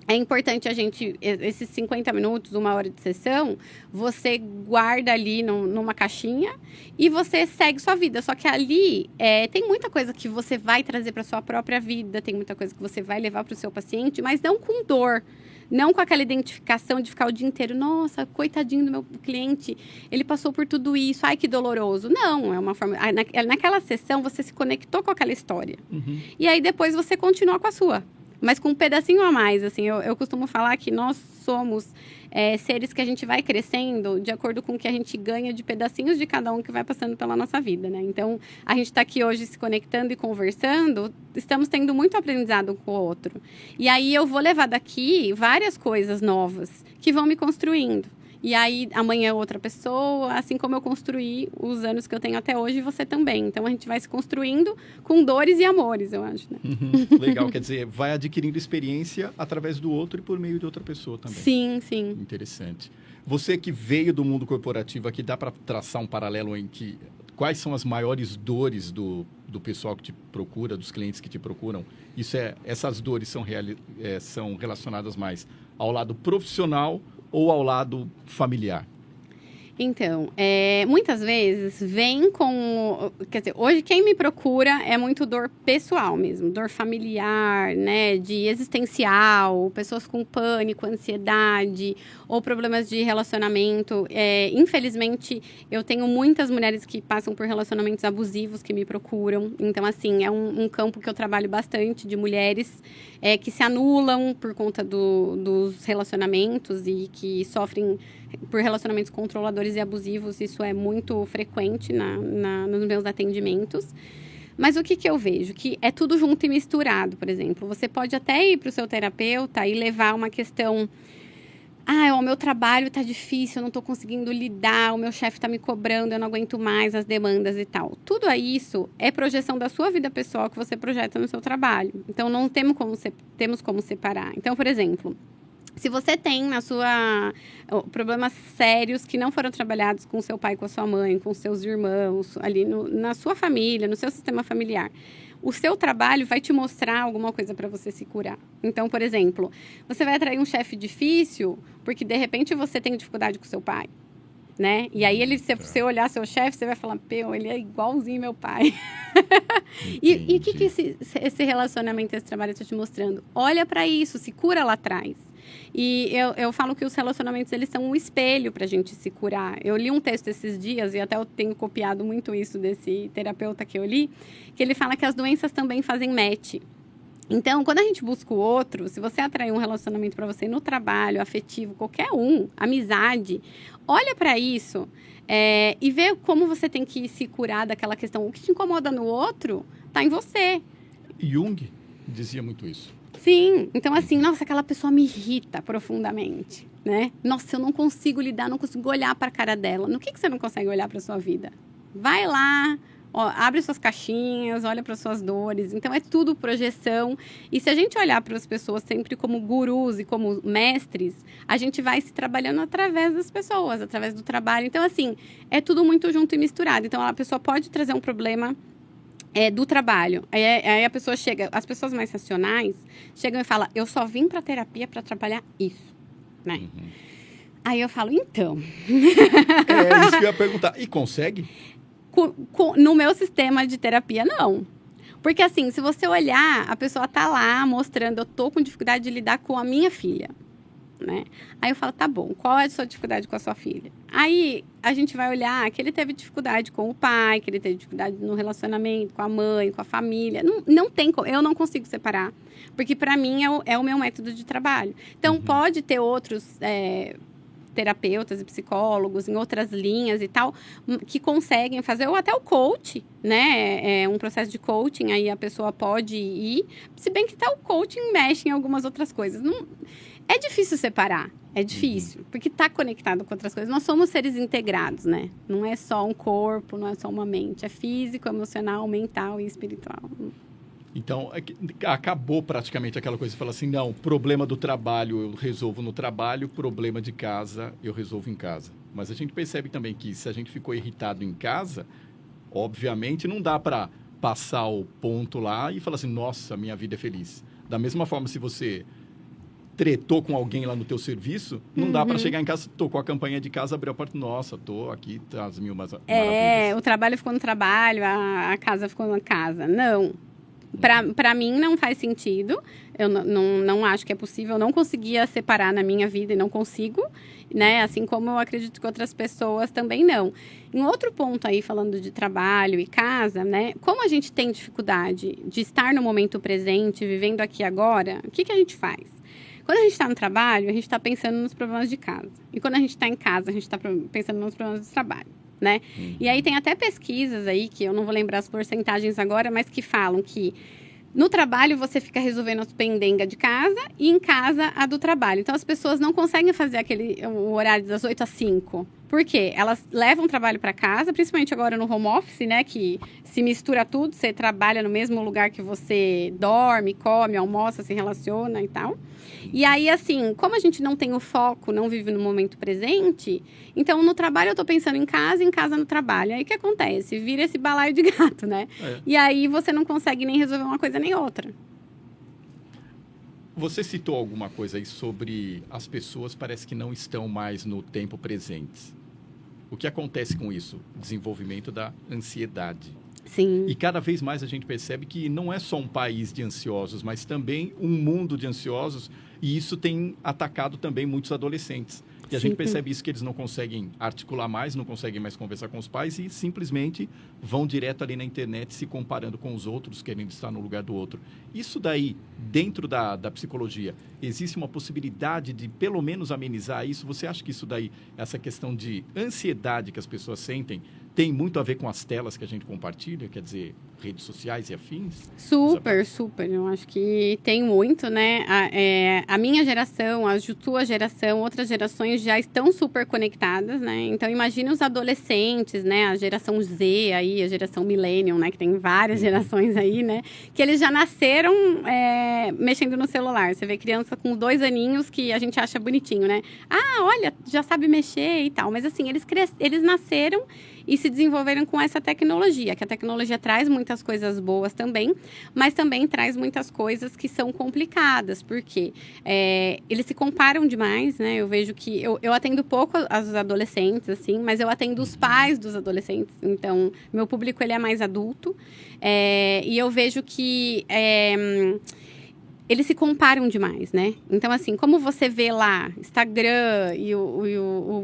É importante a gente, esses 50 minutos, 1 hora de sessão, você guarda ali numa caixinha e você segue sua vida. Só que ali tem muita coisa que você vai trazer para sua própria vida, tem muita coisa que você vai levar para o seu paciente, mas não com dor. Não com aquela identificação de ficar o dia inteiro, nossa, coitadinho do meu cliente, ele passou por tudo isso, ai que doloroso. Não, é uma forma... Naquela sessão você se conectou com aquela história. Uhum. E aí depois você continua com a sua. Mas com um pedacinho a mais, assim, eu costumo falar que nós somos seres que a gente vai crescendo de acordo com o que a gente ganha de pedacinhos de cada um que vai passando pela nossa vida, né? Então, a gente está aqui hoje se conectando e conversando, estamos tendo muito aprendizado um com o outro. E aí eu vou levar daqui várias coisas novas que vão me construindo. E aí, amanhã é outra pessoa, assim como eu construí os anos que eu tenho até hoje, você também. Então, a gente vai se construindo com dores e amores, eu acho, né? Legal, quer dizer, vai adquirindo experiência através do outro e por meio de outra pessoa também. Sim, sim. Interessante. Você que veio do mundo corporativo aqui, dá para traçar um paralelo em que... Quais são as maiores dores do pessoal que te procura, dos clientes que te procuram? Essas dores são relacionadas mais ao lado profissional ou ao lado familiar? Então, muitas vezes vem com... Quer dizer, hoje quem me procura é muito dor pessoal mesmo, dor familiar, né, de existencial, pessoas com pânico, ansiedade ou problemas de relacionamento. Infelizmente, eu tenho muitas mulheres que passam por relacionamentos abusivos que me procuram. Então, assim, é um campo que eu trabalho bastante de mulheres que se anulam por conta dos relacionamentos e que sofrem por relacionamentos controladores e abusivos. Isso é muito frequente nos meus atendimentos. Mas o que eu vejo? Que é tudo junto e misturado, por exemplo. Você pode até ir para o seu terapeuta e levar uma questão... o meu trabalho está difícil, eu não estou conseguindo lidar, o meu chefe está me cobrando, eu não aguento mais as demandas e tal. Tudo isso é projeção da sua vida pessoal que você projeta no seu trabalho. Então, não temos como separar. Então, por exemplo... Se você tem problemas sérios que não foram trabalhados com seu pai, com a sua mãe, com seus irmãos, ali na sua família, no seu sistema familiar, o seu trabalho vai te mostrar alguma coisa para você se curar. Então, por exemplo, você vai atrair um chefe difícil porque, de repente, você tem dificuldade com seu pai, né? E aí, se você olhar seu chefe, você vai falar, ele é igualzinho meu pai. E o que esse relacionamento, esse trabalho está te mostrando? Olha para isso, se cura lá atrás. E eu falo que os relacionamentos, eles são um espelho para a gente se curar. Eu li um texto esses dias, e até eu tenho copiado muito isso desse terapeuta que eu li, que ele fala que as doenças também fazem match. Então, quando a gente busca o outro, se você atrair um relacionamento para você no trabalho, afetivo, qualquer amizade, olha para isso e vê como você tem que se curar daquela questão. O que te incomoda no outro está em você. Jung dizia muito isso. Sim, então assim, nossa, aquela pessoa me irrita profundamente, né? Nossa, eu não consigo lidar, não consigo olhar para a cara dela. No que você não consegue olhar para sua vida? Vai lá, abre suas caixinhas, olha para suas dores. Então, é tudo projeção. E se a gente olhar para as pessoas sempre como gurus e como mestres, a gente vai se trabalhando através das pessoas, através do trabalho. Então, assim, é tudo muito junto e misturado. Então, a pessoa pode trazer um problema do trabalho. Aí a pessoa chega, as pessoas mais racionais chegam e falam, eu só vim para terapia para trabalhar isso, né? Uhum. Aí eu falo, então... É isso que eu ia perguntar. E consegue? No meu sistema de terapia, não. Porque assim, se você olhar, a pessoa tá lá mostrando, eu tô com dificuldade de lidar com a minha filha, né? Aí eu falo, tá bom, qual é a sua dificuldade com a sua filha? Aí a gente vai olhar que ele teve dificuldade com o pai, que ele teve dificuldade no relacionamento com a mãe, com a família. Não tem como, eu não consigo separar, porque para mim é o meu método de trabalho. Então, pode ter outros terapeutas e psicólogos em outras linhas e tal, que conseguem fazer, ou até o coach, né? Um processo de coaching, aí a pessoa pode ir, se bem que até o coaching mexe em algumas outras coisas. Não, é difícil separar, é difícil, porque está conectado com outras coisas. Nós somos seres integrados, né? Não é só um corpo, não é só uma mente, é físico, emocional, mental e espiritual. Então, acabou praticamente aquela coisa, você fala assim, não, problema do trabalho eu resolvo no trabalho, problema de casa eu resolvo em casa. Mas a gente percebe também que se a gente ficou irritado em casa, obviamente não dá para passar o ponto lá e falar assim, nossa, minha vida é feliz. Da mesma forma, se você tretou com alguém lá no teu serviço, não dá para chegar em casa, tocou a campainha de casa, abriu a porta, nossa, tô aqui, tá as mil maravilhas. O trabalho ficou no trabalho, a casa ficou na casa. Não. Para mim não faz sentido, eu não acho que é possível, eu não conseguia separar na minha vida e não consigo, né? Assim como eu acredito que outras pessoas também não. Em outro ponto aí, falando de trabalho e casa, né? Como a gente tem dificuldade de estar no momento presente, vivendo aqui agora, o que a gente faz? Quando a gente está no trabalho, a gente está pensando nos problemas de casa. E quando a gente está em casa, a gente está pensando nos problemas do trabalho, né? E aí tem até pesquisas aí, que eu não vou lembrar as porcentagens agora, mas que falam que no trabalho você fica resolvendo as pendengas de casa e em casa a do trabalho. Então as pessoas não conseguem fazer o horário das 8 às 5. Por quê? Elas levam o trabalho para casa, principalmente agora no home office, né? Que se mistura tudo, você trabalha no mesmo lugar que você dorme, come, almoça, se relaciona e tal. E aí, assim, como a gente não tem o foco, não vive no momento presente, então no trabalho eu tô pensando em casa no trabalho. Aí o que acontece? Vira esse balaio de gato, né? E aí você não consegue nem resolver uma coisa nem outra. Você citou alguma coisa aí sobre as pessoas parece que não estão mais no tempo presente. O que acontece com isso? Desenvolvimento da ansiedade. Sim. E cada vez mais a gente percebe que não é só um país de ansiosos, mas também um mundo de ansiosos, e isso tem atacado também muitos adolescentes. E a gente percebe isso, que eles não conseguem articular mais, não conseguem mais conversar com os pais e simplesmente vão direto ali na internet se comparando com os outros, querendo estar no lugar do outro. Isso daí, dentro da psicologia, existe uma possibilidade de pelo menos amenizar isso? Você acha que isso daí, essa questão de ansiedade que as pessoas sentem, tem muito a ver com as telas que a gente compartilha, quer dizer, redes sociais e afins? Super, super. Eu acho que tem muito, né? A minha geração, a tua geração, outras gerações já estão super conectadas, né? Então, imagine os adolescentes, né? A geração Z aí, a geração Millennium, né? Que tem várias gerações aí, né? Que eles já nasceram mexendo no celular. Você vê criança com 2 aninhos que a gente acha bonitinho, né? Ah, olha, já sabe mexer e tal. Mas, assim, eles nasceram e se desenvolveram com essa tecnologia, que a tecnologia traz muitas coisas boas também, mas também traz muitas coisas que são complicadas, porque eles se comparam demais, né? Eu vejo que eu atendo pouco os adolescentes, assim, mas eu atendo os pais dos adolescentes, então meu público ele é mais adulto, e eu vejo que eles se comparam demais, né? Então, assim, como você vê lá, Instagram e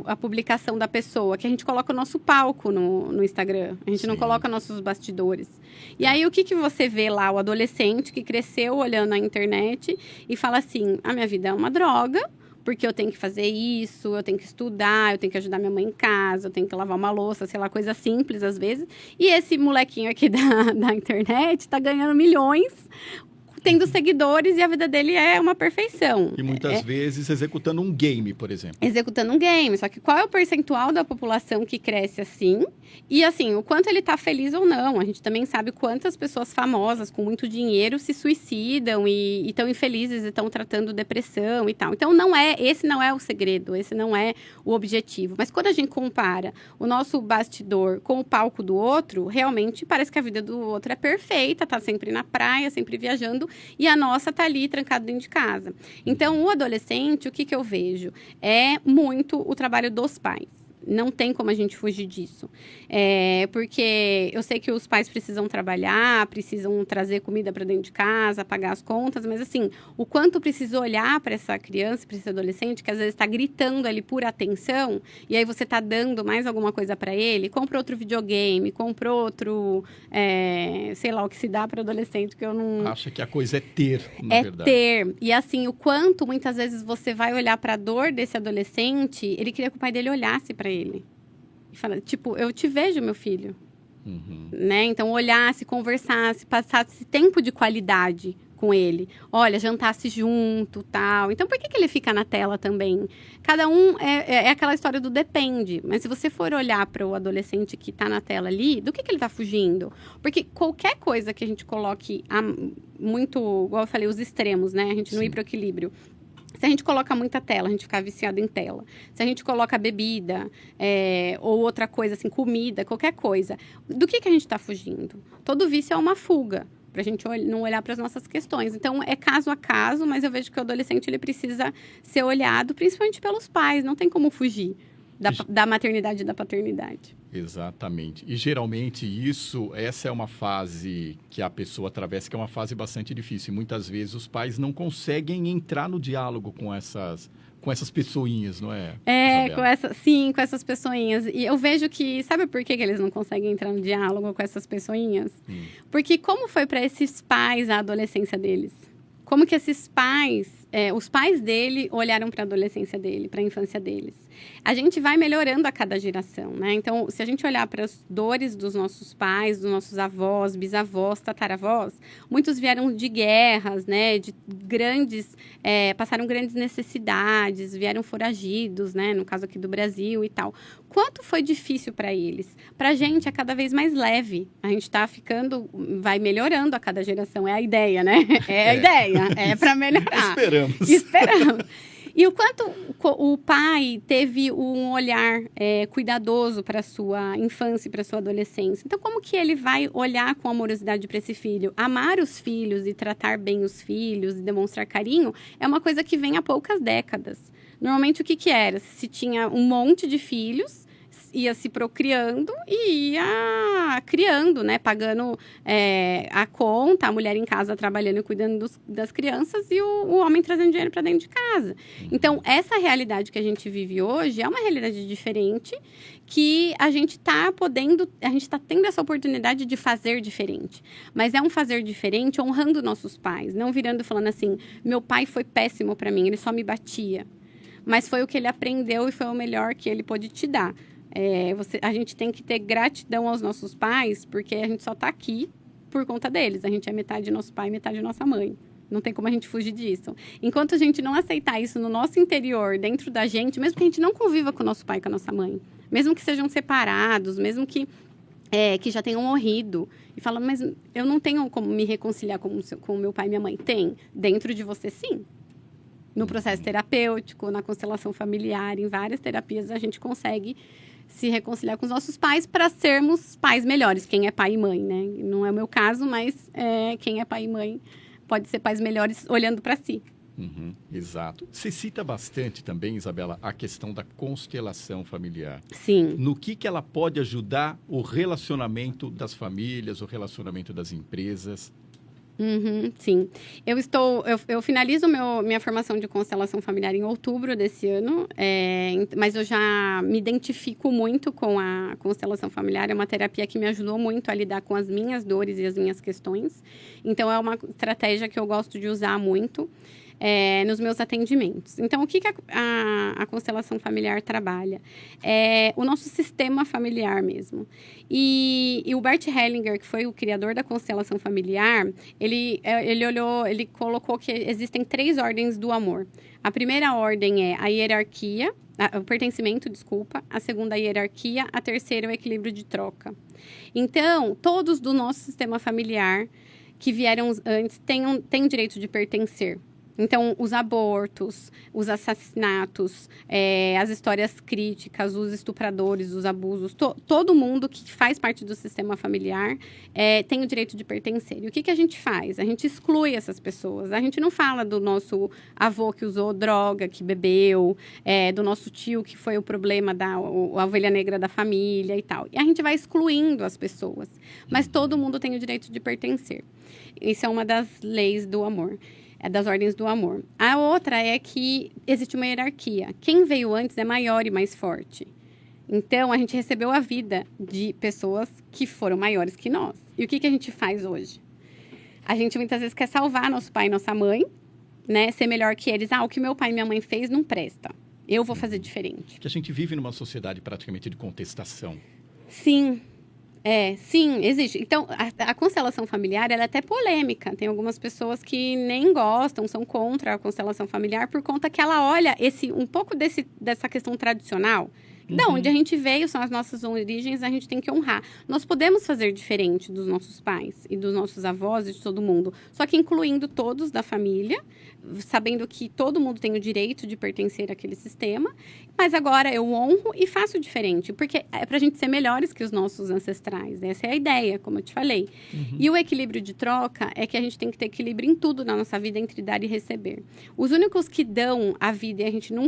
a publicação da pessoa, que a gente coloca o nosso palco no Instagram, a gente não coloca nossos bastidores. E aí, o que você vê lá? O adolescente que cresceu olhando a internet e fala assim, a minha vida é uma droga, porque eu tenho que fazer isso, eu tenho que estudar, eu tenho que ajudar minha mãe em casa, eu tenho que lavar uma louça, sei lá, coisa simples às vezes. E esse molequinho aqui da internet tá ganhando milhões, tendo seguidores, e a vida dele é uma perfeição. E muitas vezes executando um game, por exemplo. Executando um game. Só que qual é o percentual da população que cresce assim? E assim, o quanto ele está feliz ou não. A gente também sabe quantas pessoas famosas com muito dinheiro se suicidam e estão infelizes e estão tratando depressão e tal. Então, esse não é o segredo, esse não é o objetivo. Mas quando a gente compara o nosso bastidor com o palco do outro, realmente parece que a vida do outro é perfeita, tá sempre na praia, sempre viajando, e a nossa tá ali trancada dentro de casa. Então, o adolescente, o que eu vejo? É muito o trabalho dos pais. Não tem como a gente fugir disso. Porque eu sei que os pais precisam trabalhar, precisam trazer comida para dentro de casa, pagar as contas, mas assim, o quanto precisa olhar para essa criança, para esse adolescente, que às vezes está gritando ali por atenção, e aí você está dando mais alguma coisa para ele, compra outro videogame, compra outro, sei lá, o que se dá para adolescente, que eu não... Acha que a coisa é ter, na verdade. É ter. E assim, o quanto muitas vezes você vai olhar para a dor desse adolescente, ele queria que o pai dele olhasse para ele. E fala, tipo, eu te vejo, meu filho. Né? Então, olhasse, conversasse, passasse tempo de qualidade com ele. Olha, jantasse junto, tal. Então, por que ele fica na tela também? Cada um é aquela história do depende. Mas se você for olhar para o adolescente que está na tela ali, do que ele está fugindo? Porque qualquer coisa que a gente coloque muito, igual eu falei, os extremos, né? A gente não ir para o equilíbrio. Se a gente coloca muita tela, a gente fica viciado em tela. Se a gente coloca bebida, ou outra coisa, assim, comida, qualquer coisa, do que a gente está fugindo? Todo vício é uma fuga, para a gente não olhar para as nossas questões. Então, é caso a caso, mas eu vejo que o adolescente ele precisa ser olhado, principalmente pelos pais. Não tem como fugir da maternidade e da paternidade. Exatamente. E geralmente essa é uma fase que a pessoa atravessa, que é uma fase bastante difícil. E muitas vezes os pais não conseguem entrar no diálogo com essas pessoinhas, não é? Com essas pessoinhas. E eu vejo que, sabe por que eles não conseguem entrar no diálogo com essas pessoinhas? Porque como foi para esses pais a adolescência deles? Como que esses pais, os pais dele olharam para a adolescência dele, para a infância deles? A gente vai melhorando a cada geração, né? Então, se a gente olhar para as dores dos nossos pais, dos nossos avós, bisavós, tataravós, muitos vieram de guerras, né? De grandes, passaram grandes necessidades, vieram foragidos, né? No caso aqui do Brasil e tal. Quanto foi difícil para eles? Para a gente é cada vez mais leve. A gente está vai melhorando a cada geração. É a ideia, né? A ideia. É para melhorar. Esperamos. E o quanto o pai teve um olhar cuidadoso para a sua infância e para a sua adolescência. Então, como que ele vai olhar com amorosidade para esse filho? Amar os filhos e tratar bem os filhos e demonstrar carinho é uma coisa que vem há poucas décadas. Normalmente, o que era? Se tinha um monte de filhos, ia se procriando e ia criando, né? Pagando a conta, a mulher em casa trabalhando e cuidando das crianças e o homem trazendo dinheiro para dentro de casa. Então, essa realidade que a gente vive hoje é uma realidade diferente que a gente está tendo essa oportunidade de fazer diferente. Mas é um fazer diferente honrando nossos pais, não virando e falando assim, meu pai foi péssimo para mim, ele só me batia. Mas foi o que ele aprendeu e foi o melhor que ele pôde te dar. A gente tem que ter gratidão aos nossos pais, porque a gente só está aqui por conta deles. A gente é metade nosso pai, metade nossa mãe. Não tem como a gente fugir disso. Enquanto a gente não aceitar isso no nosso interior, dentro da gente, mesmo que a gente não conviva com o nosso pai e com a nossa mãe, mesmo que sejam separados, mesmo que já tenham morrido, e fala, mas eu não tenho como me reconciliar com o meu pai e minha mãe. Tem. Dentro de você, sim. No processo terapêutico, na constelação familiar, em várias terapias, a gente consegue se reconciliar com os nossos pais para sermos pais melhores. Quem é pai e mãe, né? Não é o meu caso, mas quem é pai e mãe pode ser pais melhores olhando para si. Exato. Você cita bastante também, Isabela, a questão da constelação familiar. Sim. No que ela pode ajudar o relacionamento das famílias, o relacionamento das empresas? Sim. Eu finalizo minha formação de constelação familiar em outubro desse ano, mas eu já me identifico muito com a constelação familiar. É uma terapia que me ajudou muito a lidar com as minhas dores e as minhas questões. Então, é uma estratégia que eu gosto de usar muito nos meus atendimentos. Então, o que a constelação familiar trabalha? O nosso sistema familiar mesmo. E o Bert Hellinger, que foi o criador da constelação familiar, ele colocou que existem 3 ordens do amor. A primeira ordem é a hierarquia, o pertencimento, desculpa. A segunda, a hierarquia. A terceira, o equilíbrio de troca. Então, todos do nosso sistema familiar que vieram antes têm o direito de pertencer. Então, os abortos, os assassinatos, as histórias críticas, os estupradores, os abusos, todo mundo que faz parte do sistema familiar tem o direito de pertencer. E o que a gente faz? A gente exclui essas pessoas. A gente não fala do nosso avô que usou droga, que bebeu, do nosso tio que foi o problema a ovelha negra da família e tal. E a gente vai excluindo as pessoas. Mas todo mundo tem o direito de pertencer. Isso é uma das leis do amor. Das ordens do amor. A outra é que existe uma hierarquia. Quem veio antes é maior e mais forte. Então, a gente recebeu a vida de pessoas que foram maiores que nós. E o que a gente faz hoje? A gente muitas vezes quer salvar nosso pai e nossa mãe, né? Ser melhor que eles. O que meu pai e minha mãe fez não presta. Eu vou fazer diferente. Que a gente vive numa sociedade praticamente de contestação. Sim. Sim, existe. Então, a constelação familiar, ela é até polêmica. Tem algumas pessoas que nem gostam, são contra a constelação familiar, por conta que ela olha um pouco dessa questão tradicional. Da onde a gente veio, são as nossas origens, a gente tem que honrar. Nós podemos fazer diferente dos nossos pais e dos nossos avós e de todo mundo, só que incluindo todos da família, sabendo que todo mundo tem o direito de pertencer àquele sistema, mas agora eu honro e faço diferente, porque é pra gente ser melhores que os nossos ancestrais. Essa é a ideia, como eu te falei. E o equilíbrio de troca é que a gente tem que ter equilíbrio em tudo na nossa vida, entre dar e receber. Os únicos que dão a vida e a gente não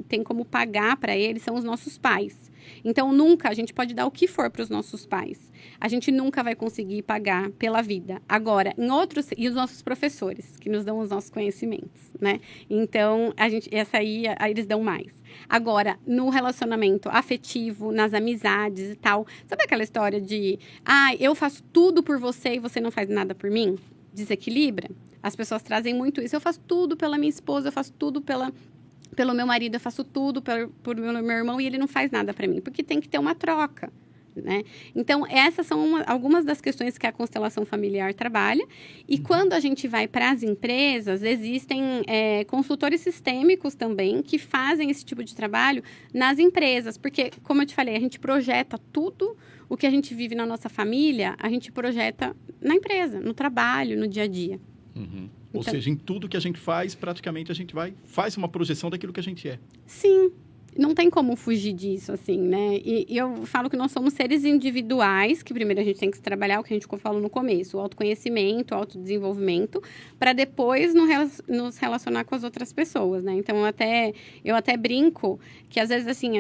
tem como pagar para eles são os nossos pais. Então, nunca a gente pode dar o que for para os nossos pais. A gente nunca vai conseguir pagar pela vida. Agora, e os nossos professores, que nos dão os nossos conhecimentos, né? Então, eles dão mais. Agora, no relacionamento afetivo, nas amizades e tal, sabe aquela história de, eu faço tudo por você e você não faz nada por mim? Desequilibra? As pessoas trazem muito isso. Eu faço tudo pela minha esposa, eu faço tudo pelo meu marido, eu faço tudo por meu irmão e ele não faz nada para mim, porque tem que ter uma troca, né? Então, essas são algumas das questões que a constelação familiar trabalha. E quando a gente vai para as empresas, existem consultores sistêmicos também que fazem esse tipo de trabalho nas empresas, porque, como eu te falei, a gente projeta tudo o que a gente vive na nossa família, a gente projeta na empresa, no trabalho, no dia a dia. Ou seja, em tudo que a gente faz, praticamente a gente faz uma projeção daquilo que a gente é. Sim, não tem como fugir disso, assim, né? E eu falo que nós somos seres individuais, que primeiro a gente tem que trabalhar o que a gente falou no começo, o autoconhecimento, o autodesenvolvimento, para depois nos relacionar com as outras pessoas, né? Então, eu até brinco que, às vezes, assim,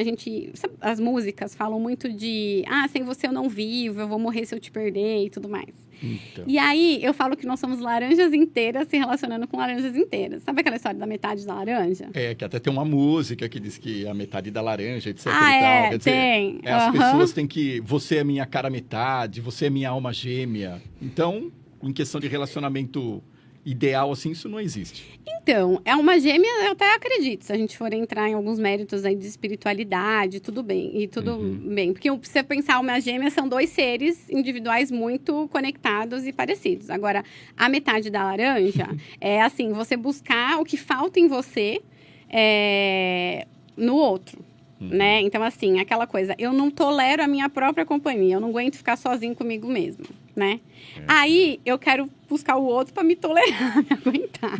sabe, as músicas falam muito de, sem você eu não vivo, eu vou morrer se eu te perder e tudo mais. Então. E aí, eu falo que nós somos laranjas inteiras se relacionando com laranjas inteiras. Sabe aquela história da metade da laranja? Que até tem uma música que diz que a metade da laranja, etc. e tal. Quer dizer, tem. As pessoas têm que... Você é minha cara metade, você é minha alma gêmea. Então, em questão de relacionamento ideal, assim, isso não existe. Então, é uma gêmea, eu até acredito. Se a gente for entrar em alguns méritos aí de espiritualidade, tudo bem. E tudo bem. Porque se você pensar, uma gêmea são 2 seres individuais muito conectados e parecidos. Agora, a metade da laranja é assim, você buscar o que falta em você no outro. Né? Então, assim, aquela coisa, eu não tolero a minha própria companhia, eu não aguento ficar sozinho comigo mesmo, né? Aí, eu quero buscar o outro para me tolerar, me aguentar.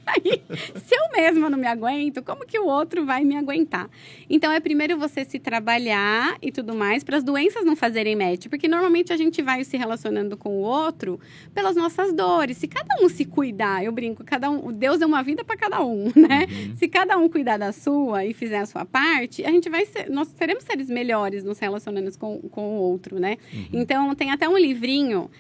Aí, se eu mesma não me aguento, como que o outro vai me aguentar? Então, é primeiro você se trabalhar e tudo mais, para as doenças não fazerem match. Porque, normalmente, a gente vai se relacionando com o outro pelas nossas dores. Se cada um se cuidar, eu brinco, Deus deu uma vida para cada um, né? Se cada um cuidar da sua e fizer a sua parte, nós seremos seres melhores nos relacionando com o outro, né? Então, tem até um livrinho...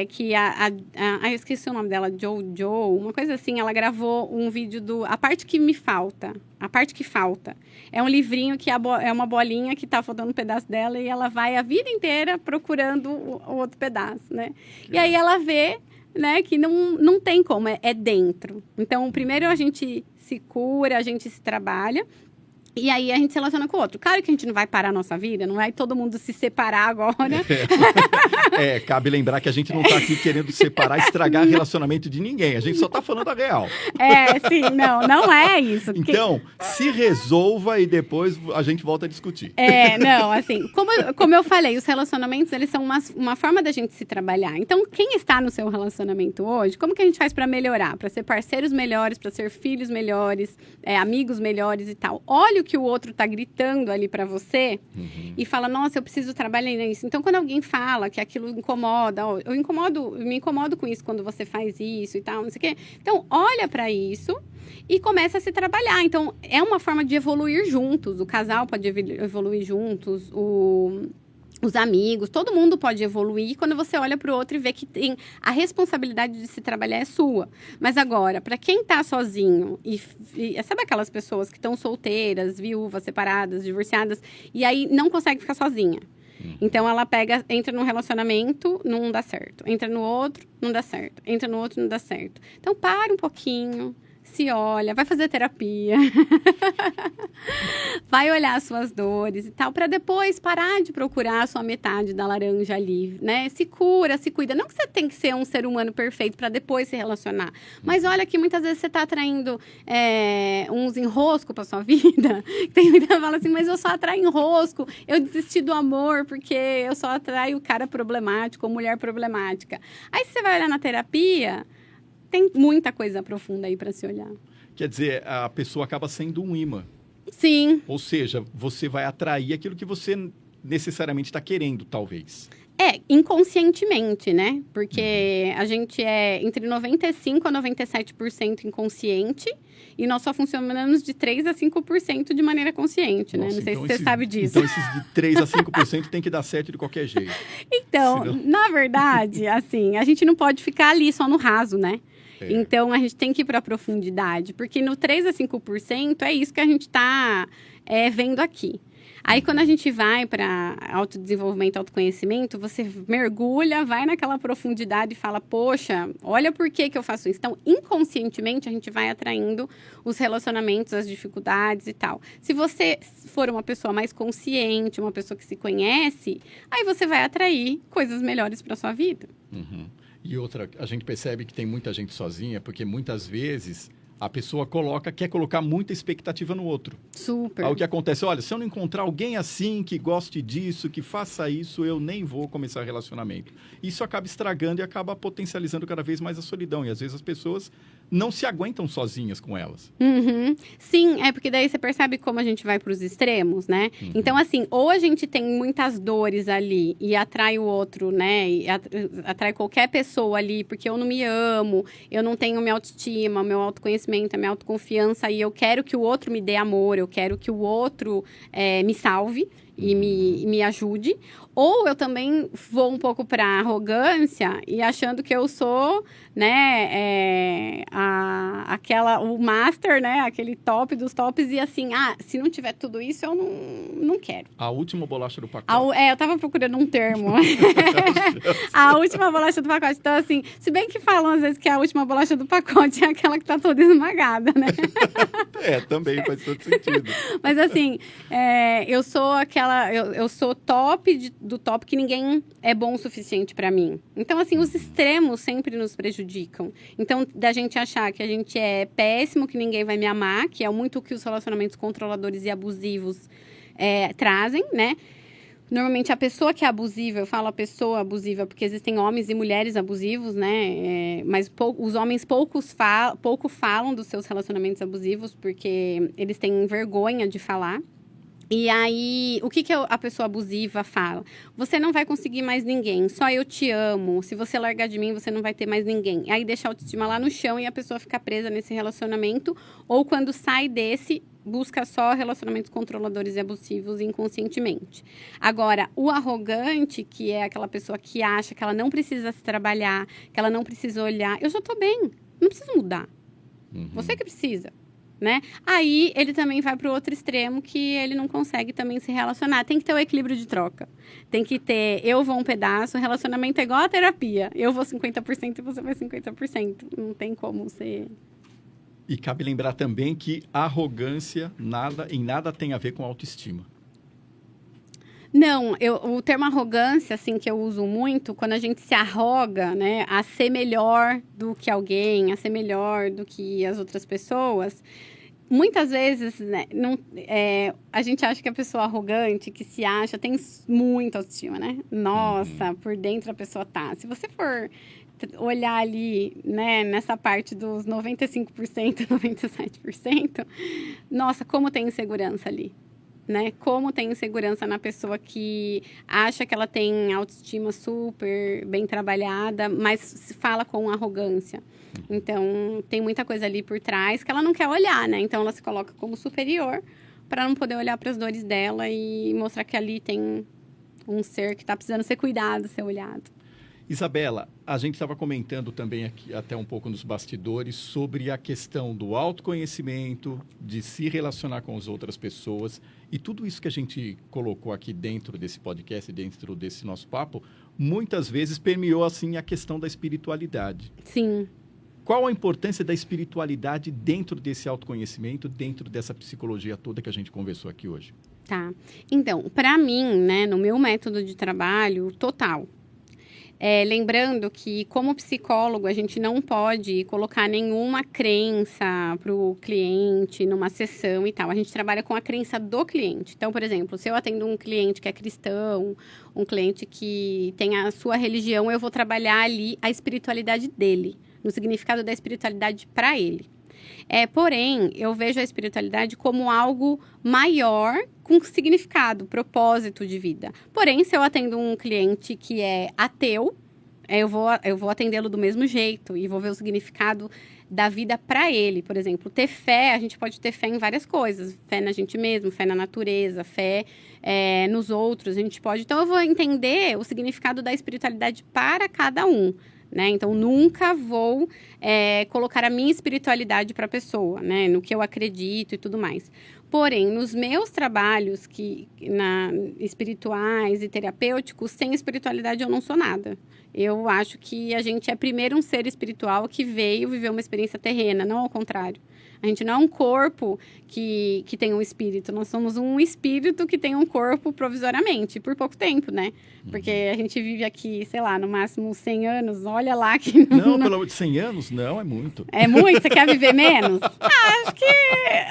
que eu esqueci o nome dela, Jojo, uma coisa assim, ela gravou um vídeo A Parte Que Me Falta, A Parte Que Falta. É um livrinho que é uma bolinha que tá faltando um pedaço dela e ela vai a vida inteira procurando o outro pedaço, né? E aí ela vê, né, que não tem como, é dentro. Então, primeiro a gente se cura, a gente se trabalha. E aí a gente se relaciona com o outro. Claro que a gente não vai parar a nossa vida, não vai todo mundo se separar agora. Cabe lembrar que a gente não está aqui querendo separar, estragaar relacionamento de ninguém. A gente só está falando a real. Sim, não é isso. Então, se resolva e depois a gente volta a discutir. Não, assim, como eu falei, os relacionamentos, eles são uma forma da gente se trabalhar. Então, quem está no seu relacionamento hoje, como que a gente faz para melhorar? Para ser parceiros melhores, para ser filhos melhores, amigos melhores e tal. Olha o que o outro tá gritando ali para você e fala, nossa, eu preciso trabalhar nisso. Então, quando alguém fala que aquilo incomoda, eu me incomodo com isso quando você faz isso e tal, não sei o quê. Então, olha para isso e começa a se trabalhar. Então, é uma forma de evoluir juntos. O casal pode evoluir juntos, os amigos, todo mundo pode evoluir quando você olha para o outro e vê que a responsabilidade de se trabalhar é sua. Mas agora, para quem está sozinho e sabe aquelas pessoas que estão solteiras, viúvas, separadas, divorciadas, e aí não consegue ficar sozinha. Então, ela entra num relacionamento, não dá certo. Entra no outro, não dá certo. Entra no outro, não dá certo. Então, para um pouquinho, se olha, vai fazer terapia, vai olhar as suas dores e tal, para depois parar de procurar a sua metade da laranja ali, né? Se cura, se cuida. Não que você tem que ser um ser humano perfeito para depois se relacionar, mas olha que muitas vezes você está atraindo uns enroscos para sua vida. Tem muita gente que fala assim, mas eu só atraio enrosco, eu desisti do amor porque eu só atraio cara problemático ou mulher problemática. Aí você vai olhar na terapia, tem muita coisa profunda aí para se olhar. Quer dizer, a pessoa acaba sendo um imã. Sim. Ou seja, você vai atrair aquilo que você necessariamente está querendo, talvez. Inconscientemente, né? Porque a gente é entre 95% a 97% inconsciente e nós só funcionamos de 3% a 5% de maneira consciente, né? Não sei se você sabe disso. Então, esses de 3% a 5% tem que dar certo de qualquer jeito. Então, na verdade, assim, a gente não pode ficar ali só no raso, né? Então, a gente tem que ir para a profundidade, porque no 3% a 5% é isso que a gente está vendo aqui. Aí, quando a gente vai para autodesenvolvimento, autoconhecimento, você mergulha, vai naquela profundidade e fala, poxa, olha por que eu faço isso. Então, inconscientemente, a gente vai atraindo os relacionamentos, as dificuldades e tal. Se você for uma pessoa mais consciente, uma pessoa que se conhece, aí você vai atrair coisas melhores para sua vida. E outra, a gente percebe que tem muita gente sozinha, porque muitas vezes a pessoa quer colocar muita expectativa no outro. Super. Aí o que acontece? Olha, se eu não encontrar alguém assim, que goste disso, que faça isso, eu nem vou começar relacionamento. Isso acaba estragando e acaba potencializando cada vez mais a solidão. E às vezes as pessoas não se aguentam sozinhas com elas. Uhum. Sim, porque daí você percebe como a gente vai para os extremos, né? Uhum. Então, assim, ou a gente tem muitas dores ali e atrai o outro, né? E atrai qualquer pessoa ali, porque eu não me amo, eu não tenho minha autoestima, meu autoconhecimento, a minha autoconfiança, e eu quero que o outro me dê amor, eu quero que o outro me salve e me ajude. Ou eu também vou um pouco para arrogância e achando que eu sou, né, o master, né, aquele top dos tops, e assim, se não tiver tudo isso, eu não quero. A última bolacha do pacote. Eu tava procurando um termo. A última bolacha do pacote. Então, assim, se bem que falam às vezes que a última bolacha do pacote é aquela que tá toda esmagada, né? Também faz todo sentido. Mas assim, eu sou eu sou top do top, que ninguém é bom o suficiente para mim. Então, assim, os extremos sempre nos prejudicam. Então, da gente achar que a gente é péssimo, que ninguém vai me amar, que é muito o que os relacionamentos controladores e abusivos trazem, né? Normalmente, a pessoa que é abusiva, eu falo a pessoa abusiva porque existem homens e mulheres abusivos, né? Mas os homens pouco falam dos seus relacionamentos abusivos porque eles têm vergonha de falar. E aí, o que a pessoa abusiva fala? Você não vai conseguir mais ninguém, só eu te amo. Se você largar de mim, você não vai ter mais ninguém. Aí deixa a autoestima lá no chão e a pessoa fica presa nesse relacionamento. Ou quando sai desse, busca só relacionamentos controladores e abusivos inconscientemente. Agora, o arrogante, que é aquela pessoa que acha que ela não precisa se trabalhar, que ela não precisa olhar. Eu já tô bem, não preciso mudar. Você que precisa. Né? Aí ele também vai para o outro extremo, que ele não consegue também se relacionar. Tem que ter o equilíbrio de troca. Tem que ter, eu vou um pedaço, o relacionamento é igual a terapia. Eu vou 50% e você vai 50%. Não tem como ser... E cabe lembrar também que a arrogância em nada tem a ver com autoestima. Não, o termo arrogância, assim, que eu uso muito, quando a gente se arroga, né, a ser melhor do que alguém, a ser melhor do que as outras pessoas, muitas vezes, né, a gente acha que a pessoa arrogante, que se acha, tem muita autoestima, né? Nossa, por dentro a pessoa tá. Se você for olhar ali, né, nessa parte dos 95%, 97%, nossa, como tem insegurança ali. Né? Como tem insegurança na pessoa que acha que ela tem autoestima super bem trabalhada, mas fala com arrogância. Então, tem muita coisa ali por trás que ela não quer olhar, né? Então, ela se coloca como superior para não poder olhar para as dores dela e mostrar que ali tem um ser que está precisando ser cuidado, ser olhado. Isabela, a gente estava comentando também aqui, até um pouco nos bastidores, sobre a questão do autoconhecimento, de se relacionar com as outras pessoas. E tudo isso que a gente colocou aqui dentro desse podcast, dentro desse nosso papo, muitas vezes permeou, assim, a questão da espiritualidade. Sim. Qual a importância da espiritualidade dentro desse autoconhecimento, dentro dessa psicologia toda que a gente conversou aqui hoje? Tá. Então, para mim, né, no meu método de trabalho total, lembrando que, como psicólogo, a gente não pode colocar nenhuma crença para o cliente numa sessão e tal. A gente trabalha com a crença do cliente. Então, por exemplo, se eu atendo um cliente que é cristão, um cliente que tem a sua religião, eu vou trabalhar ali a espiritualidade dele, no significado da espiritualidade para ele. Porém, eu vejo a espiritualidade como algo maior, com significado, propósito de vida. Porém, se eu atendo um cliente que é ateu, eu vou atendê-lo do mesmo jeito e vou ver o significado da vida para ele. Por exemplo, ter fé, a gente pode ter fé em várias coisas. Fé na gente mesmo, fé na natureza, fé nos outros. A gente pode... Então, eu vou entender o significado da espiritualidade para cada um. Né? Então, nunca vou colocar a minha espiritualidade para a pessoa, né? No que eu acredito e tudo mais. Porém, nos meus trabalhos espirituais e terapêuticos, sem espiritualidade eu não sou nada. Eu acho que a gente é primeiro um ser espiritual que veio viver uma experiência terrena, não ao contrário. A gente não é um corpo que tem um espírito. Nós somos um espírito que tem um corpo provisoriamente, por pouco tempo, né? Porque a gente vive aqui, sei lá, no máximo 100 anos. Olha lá que... Não, pelo amor de 100 anos? Não, é muito. É muito? Você quer viver menos? Acho que...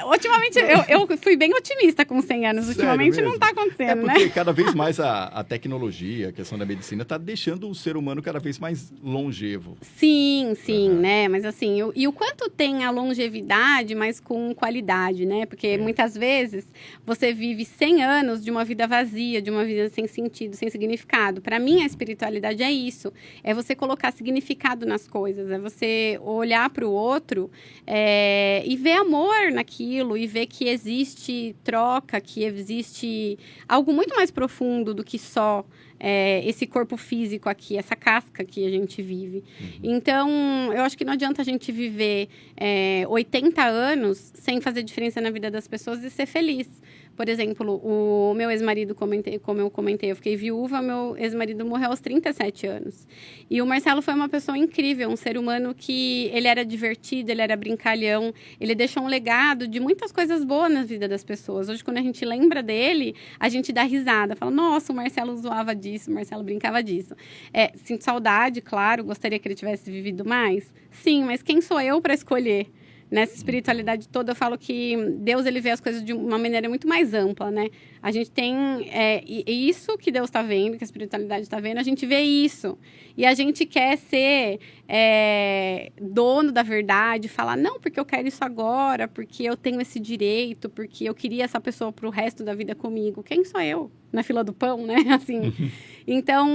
Ultimamente, eu fui bem otimista com 100 anos. Ultimamente Sério não está mesmo? acontecendo, porque né? cada vez mais a tecnologia, a questão da medicina, está deixando o ser humano cada vez mais longevo. Sim, né? Mas assim, e o quanto tem a longevidade, mas com qualidade, né? Porque muitas vezes você vive 100 anos de uma vida vazia, de uma vida sem sentido, sem significado. Para mim, a espiritualidade é isso. É você colocar significado nas coisas. É você olhar para o outro e ver amor naquilo. E ver que existe troca, que existe algo muito mais profundo do que só... esse corpo físico aqui, essa casca que a gente vive. Então, eu acho que não adianta a gente viver 80 anos sem fazer diferença na vida das pessoas e ser feliz. Por exemplo, o meu ex-marido, como eu comentei, eu fiquei viúva, meu ex-marido morreu aos 37 anos. E o Marcelo foi uma pessoa incrível, um ser humano que ele era divertido, ele era brincalhão, ele deixou um legado de muitas coisas boas na vida das pessoas. Hoje, quando a gente lembra dele, a gente dá risada, fala, nossa, o Marcelo zoava disso, o Marcelo brincava disso. Sinto saudade, claro, gostaria que ele tivesse vivido mais. Sim, mas quem sou eu para escolher? Nessa espiritualidade toda, eu falo que Deus, ele vê as coisas de uma maneira muito mais ampla, né? A gente tem isso que Deus está vendo, que a espiritualidade está vendo, a gente vê isso. E a gente quer ser dono da verdade, falar, não, porque eu quero isso agora, porque eu tenho esse direito, porque eu queria essa pessoa para o resto da vida comigo. Quem sou eu? Na fila do pão, né? Assim. Então,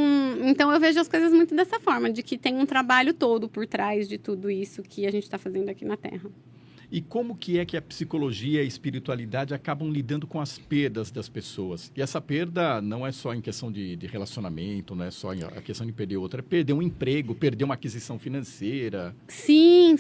eu vejo as coisas muito dessa forma, de que tem um trabalho todo por trás de tudo isso que a gente está fazendo aqui na Terra. E como que é que a psicologia e a espiritualidade acabam lidando com as perdas das pessoas? E essa perda não é só em questão de relacionamento, não é só a questão de perder outra, é perder um emprego, perder uma aquisição financeira. Sim.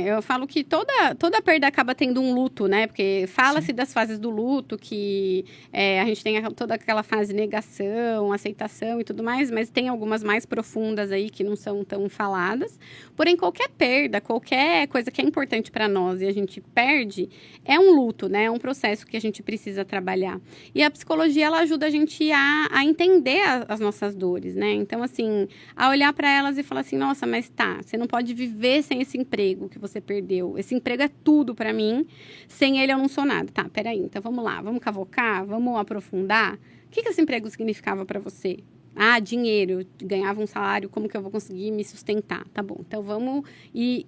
Eu falo que toda perda acaba tendo um luto, né? Porque fala-se das fases do luto, que a gente tem toda aquela fase de negação, aceitação e tudo mais, mas tem algumas mais profundas aí que não são tão faladas. Porém, qualquer perda, qualquer coisa que é importante para nós e a gente perde, é um luto, né? É um processo que a gente precisa trabalhar. E a psicologia, ela ajuda a gente a entender as nossas dores, né? Então, assim, a olhar para elas e falar assim, nossa, mas você não pode viver sem esse emprego que você perdeu. Esse emprego é tudo para mim, sem ele eu não sou nada. Tá, peraí, então vamos lá, vamos cavocar, vamos aprofundar. O que esse emprego significava para você? Ah, dinheiro, ganhava um salário, como que eu vou conseguir me sustentar? Tá bom, então vamos ir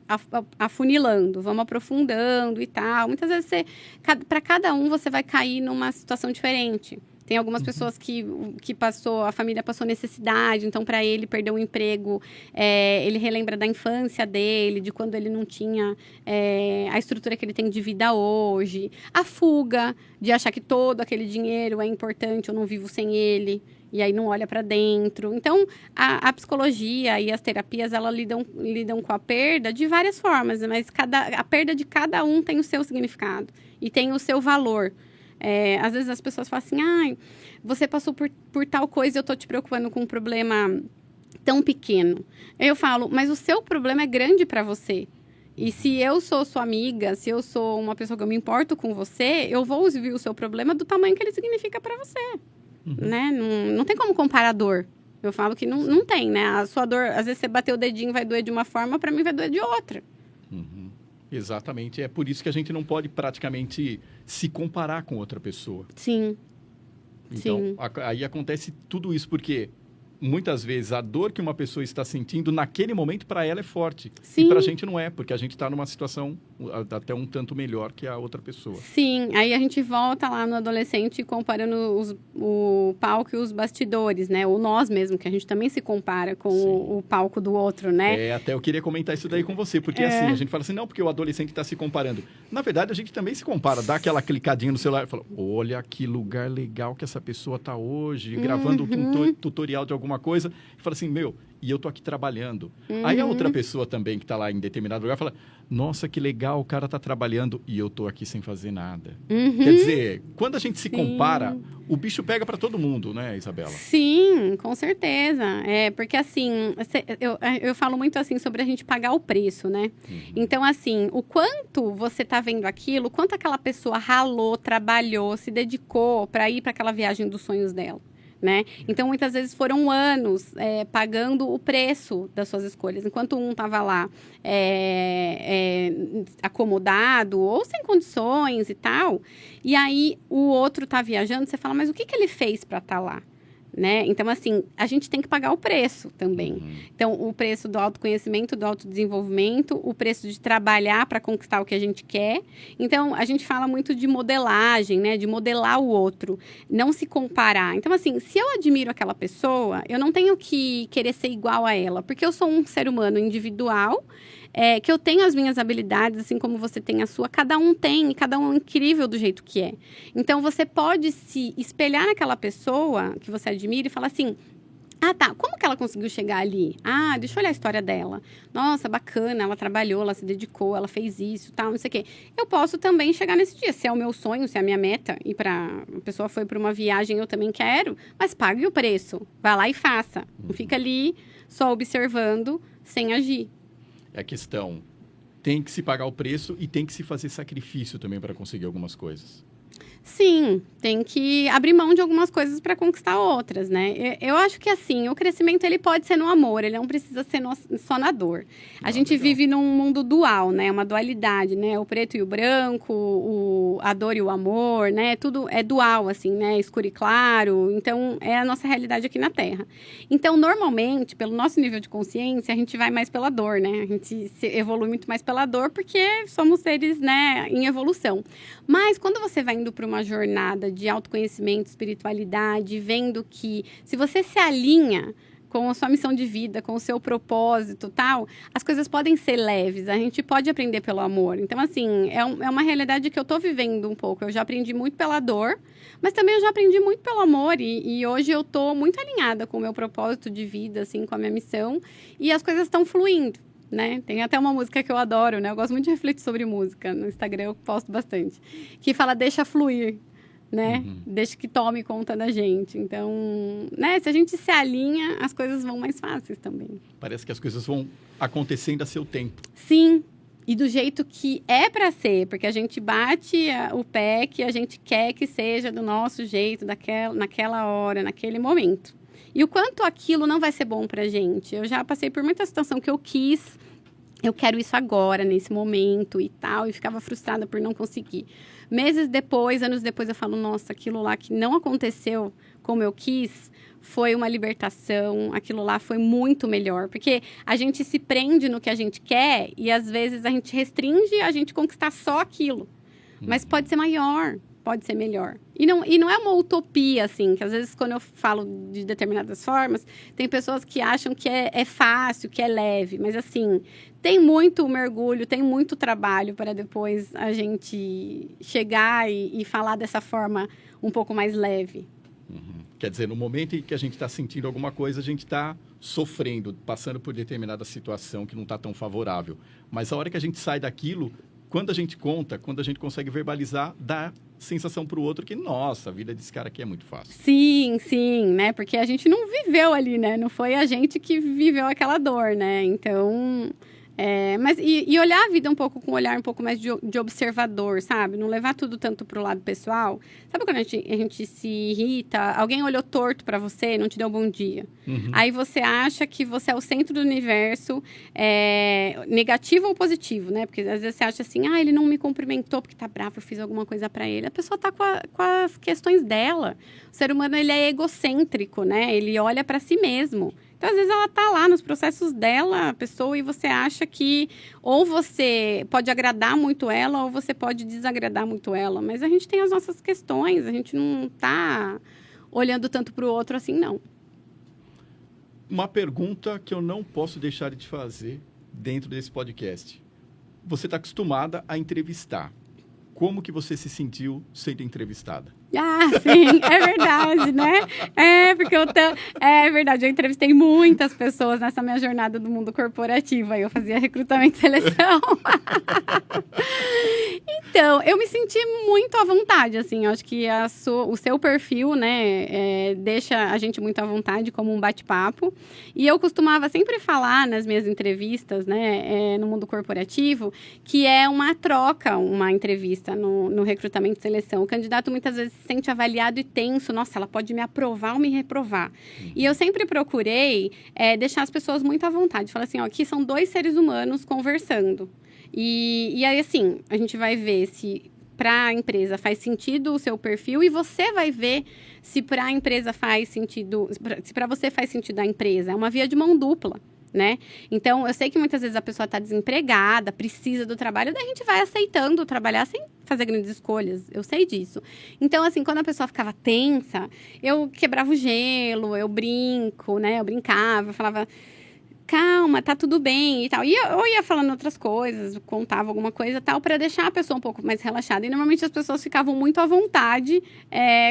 afunilando, vamos aprofundando e tal. Muitas vezes, para cada um, você vai cair numa situação diferente. Tem algumas pessoas que a família passou necessidade, então para ele perder o emprego, ele relembra da infância dele, de quando ele não tinha a estrutura que ele tem de vida hoje. A fuga, de achar que todo aquele dinheiro é importante, eu não vivo sem ele. E aí não olha para dentro. Então, a psicologia e as terapias, elas lidam com a perda de várias formas, mas a perda de cada um tem o seu significado e tem o seu valor. Às vezes as pessoas falam assim, você passou por tal coisa e eu estou te preocupando com um problema tão pequeno. Eu falo, mas o seu problema é grande para você. E se eu sou sua amiga, se eu sou uma pessoa que eu me importo com você, eu vou ouvir o seu problema do tamanho que ele significa para você. Né? Não tem como comparar dor. Eu falo que não tem, né? A sua dor, às vezes você bater o dedinho vai doer de uma forma, para mim vai doer de outra. Exatamente. É por isso que a gente não pode praticamente se comparar com outra pessoa. Sim. Então, aí acontece tudo isso, porque muitas vezes a dor que uma pessoa está sentindo naquele momento para ela é forte. Sim. E para a gente não é, porque a gente está numa situação até um tanto melhor que a outra pessoa. Sim, aí a gente volta lá no adolescente comparando o palco e os bastidores, né? Ou nós mesmo, que a gente também se compara com o palco do outro, né? Até eu queria comentar isso daí com você, porque assim, a gente fala assim, não, porque o adolescente está se comparando. Na verdade, a gente também se compara, dá aquela clicadinha no celular e fala, olha que lugar legal que essa pessoa está hoje, gravando um tutorial de alguma alguma coisa e fala assim, e eu tô aqui trabalhando. Aí a outra pessoa também que está lá em determinado lugar fala, nossa, que legal, o cara tá trabalhando e eu tô aqui sem fazer nada. Quer dizer, quando a gente se compara, o bicho pega para todo mundo, né, Isabela? Sim, com certeza. Porque assim, eu falo muito assim sobre a gente pagar o preço, né? Então, assim, o quanto você tá vendo aquilo, o quanto aquela pessoa ralou, trabalhou, se dedicou para ir para aquela viagem dos sonhos dela. Né? Então, muitas vezes foram anos pagando o preço das suas escolhas. Enquanto um estava lá acomodado ou sem condições e tal, e aí o outro está viajando, você fala, mas o que ele fez para estar lá? Né? Então, assim, a gente tem que pagar o preço também. Então, o preço do autoconhecimento, do autodesenvolvimento, o preço de trabalhar para conquistar o que a gente quer. Então, a gente fala muito de modelagem, né? De modelar o outro, não se comparar. Então, assim, se eu admiro aquela pessoa, eu não tenho que querer ser igual a ela, porque eu sou um ser humano individual, que eu tenho as minhas habilidades, assim como você tem a sua, cada um tem, e cada um é incrível do jeito que é. Então, você pode se espelhar naquela pessoa que você admira e falar assim, tá, como que ela conseguiu chegar ali? Deixa eu olhar a história dela. Nossa, bacana, ela trabalhou, ela se dedicou, ela fez isso, tal, não sei o quê. Eu posso também chegar nesse dia, se é o meu sonho, se é a minha meta, a pessoa foi para uma viagem, eu também quero, mas pague o preço, vá lá e faça. Não fica ali só observando, sem agir. É a questão, tem que se pagar o preço e tem que se fazer sacrifício também para conseguir algumas coisas. Sim, tem que abrir mão de algumas coisas para conquistar outras, né? Eu acho que, assim, o crescimento, ele pode ser no amor, ele não precisa ser só na dor. A gente vive num mundo dual, né? Uma dualidade, né? O preto e o branco, a dor e o amor, né? Tudo é dual, assim, né? Escuro e claro. Então, é a nossa realidade aqui na Terra. Então, normalmente, pelo nosso nível de consciência, a gente vai mais pela dor, né? A gente evolui muito mais pela dor porque somos seres, né, em evolução. Mas, quando você vai indo para uma jornada de autoconhecimento, espiritualidade, vendo que se você se alinha com a sua missão de vida, com o seu propósito, tal, as coisas podem ser leves, a gente pode aprender pelo amor. Então, assim, é uma realidade que eu tô vivendo um pouco. Eu já aprendi muito pela dor, mas também eu já aprendi muito pelo amor e hoje eu tô muito alinhada com o meu propósito de vida, assim, com a minha missão, e as coisas estão fluindo. Né? Tem até uma música que eu adoro, né? Eu gosto muito de refletir sobre música. No Instagram eu posto bastante. Que fala, deixa fluir, né? Deixa que tome conta da gente. Então, né? Se a gente se alinha, as coisas vão mais fáceis também. Parece que as coisas vão acontecendo a seu tempo. Sim. E do jeito que é para ser. Porque a gente bate o pé que a gente quer que seja do nosso jeito, naquela hora, naquele momento. E o quanto aquilo não vai ser bom pra gente. Eu já passei por muita situação que eu quero isso agora, nesse momento e tal, e ficava frustrada por não conseguir. Meses depois, anos depois, eu falo, nossa, aquilo lá que não aconteceu como eu quis, foi uma libertação, aquilo lá foi muito melhor. Porque a gente se prende no que a gente quer e, às vezes, a gente restringe a gente conquistar só aquilo. Mas pode ser maior. Pode ser melhor. E não é uma utopia, assim, que às vezes quando eu falo de determinadas formas, tem pessoas que acham que é fácil, que é leve, mas assim, tem muito mergulho, tem muito trabalho para depois a gente chegar e falar dessa forma um pouco mais leve. Quer dizer, no momento em que a gente está sentindo alguma coisa, a gente está sofrendo, passando por determinada situação que não está tão favorável. Mas a hora que a gente sai daquilo, quando a gente conta, quando a gente consegue verbalizar, dá sensação para o outro que, nossa, a vida desse cara aqui é muito fácil. Sim, né? Porque a gente não viveu ali, né? Não foi a gente que viveu aquela dor, né? Então, mas olhar a vida um pouco com um olhar um pouco mais de observador, sabe? Não levar tudo tanto pro lado pessoal. Sabe quando a gente se irrita? Alguém olhou torto para você e não te deu bom dia. Aí você acha que você é o centro do universo, negativo ou positivo, né? Porque às vezes você acha assim, ele não me cumprimentou porque tá bravo, eu fiz alguma coisa para ele. A pessoa tá com as questões dela. O ser humano, ele é egocêntrico, né? Ele olha para si mesmo. Então, às vezes, ela tá lá nos processos dela, a pessoa, e você acha que ou você pode agradar muito ela ou você pode desagradar muito ela. Mas a gente tem as nossas questões, a gente não tá olhando tanto para o outro assim, não. Uma pergunta que eu não posso deixar de te fazer dentro desse podcast. Você está acostumada a entrevistar. Como que você se sentiu sendo entrevistada? Ah, sim, é verdade, né? Porque é verdade, eu entrevistei muitas pessoas nessa minha jornada do mundo corporativo. Aí eu fazia recrutamento e seleção. Então, eu me senti muito à vontade, assim. Eu acho que o seu perfil, né, deixa a gente muito à vontade, como um bate-papo. E eu costumava sempre falar nas minhas entrevistas, né, no mundo corporativo, que é uma troca, uma entrevista no recrutamento e seleção. O candidato muitas vezes se sente avaliado e tenso. Nossa, ela pode me aprovar ou me reprovar. E eu sempre procurei deixar as pessoas muito à vontade. Falar assim, ó, aqui são 2 seres humanos conversando. E aí, assim, a gente vai ver se para a empresa faz sentido o seu perfil e você vai ver se para a empresa faz sentido, se para você faz sentido a empresa. É uma via de mão dupla, né? Então, eu sei que muitas vezes a pessoa está desempregada, precisa do trabalho, daí a gente vai aceitando trabalhar sem fazer grandes escolhas. Eu sei disso. Então, assim, quando a pessoa ficava tensa, eu quebrava o gelo, eu brinco, né? Eu brincava, eu falava... calma, tá tudo bem e tal. E eu ia falando outras coisas, contava alguma coisa e tal, para deixar a pessoa um pouco mais relaxada. E normalmente as pessoas ficavam muito à vontade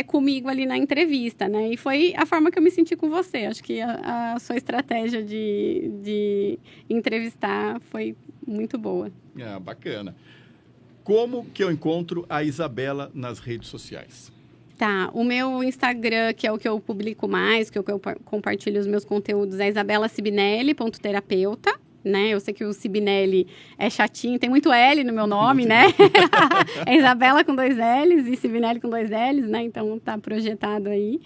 comigo ali na entrevista, né? E foi a forma que eu me senti com você. Acho que a sua estratégia de entrevistar foi muito boa. Ah, bacana. Como que eu encontro a Isabela nas redes sociais? Tá, o meu Instagram, que é o que eu publico mais, que é o que eu compartilho os meus conteúdos, é isabelacibinelli.terapeuta, né? Eu sei que o Cibinelli é chatinho, tem muito L no meu nome, né? É Isabela com 2 L's e Cibinelli com 2 L's, né? Então, tá projetado aí.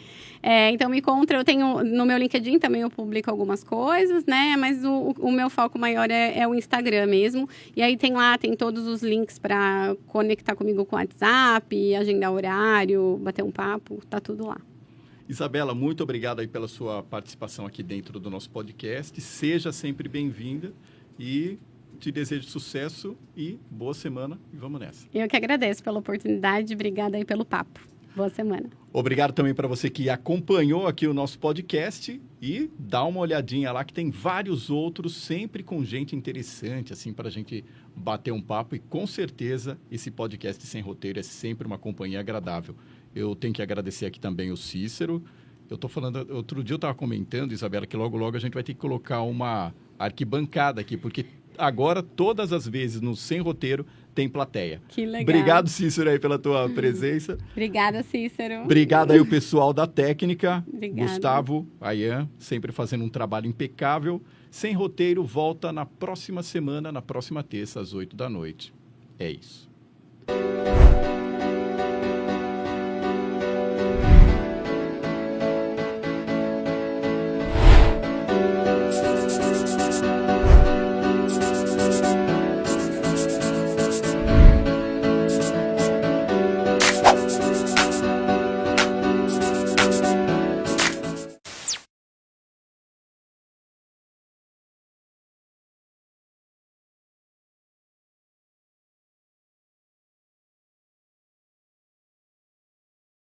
Então, me encontra, eu tenho, no meu LinkedIn também eu publico algumas coisas, né? Mas o meu foco maior é o Instagram mesmo. E aí tem todos os links para conectar comigo com o WhatsApp, agendar horário, bater um papo, tá tudo lá. Isabela, muito obrigado aí pela sua participação aqui dentro do nosso podcast. Seja sempre bem-vinda e te desejo sucesso e boa semana e vamos nessa. Eu que agradeço pela oportunidade, obrigada aí pelo papo. Boa semana. Obrigado também para você que acompanhou aqui o nosso podcast e dá uma olhadinha lá que tem vários outros, sempre com gente interessante, assim, para a gente bater um papo. E com certeza esse podcast Sem Roteiro é sempre uma companhia agradável. Eu tenho que agradecer aqui também o Cícero. Eu estou falando, outro dia eu estava comentando, Isabela, que logo a gente vai ter que colocar uma arquibancada aqui, porque agora, todas as vezes, no Sem Roteiro, tem plateia. Que legal. Obrigado, Cícero, aí pela tua presença. Obrigada, Cícero. Obrigado aí o pessoal da técnica. Obrigada. Gustavo, Ayan, sempre fazendo um trabalho impecável. Sem Roteiro volta na próxima semana, na próxima terça, às 8 da noite. É isso.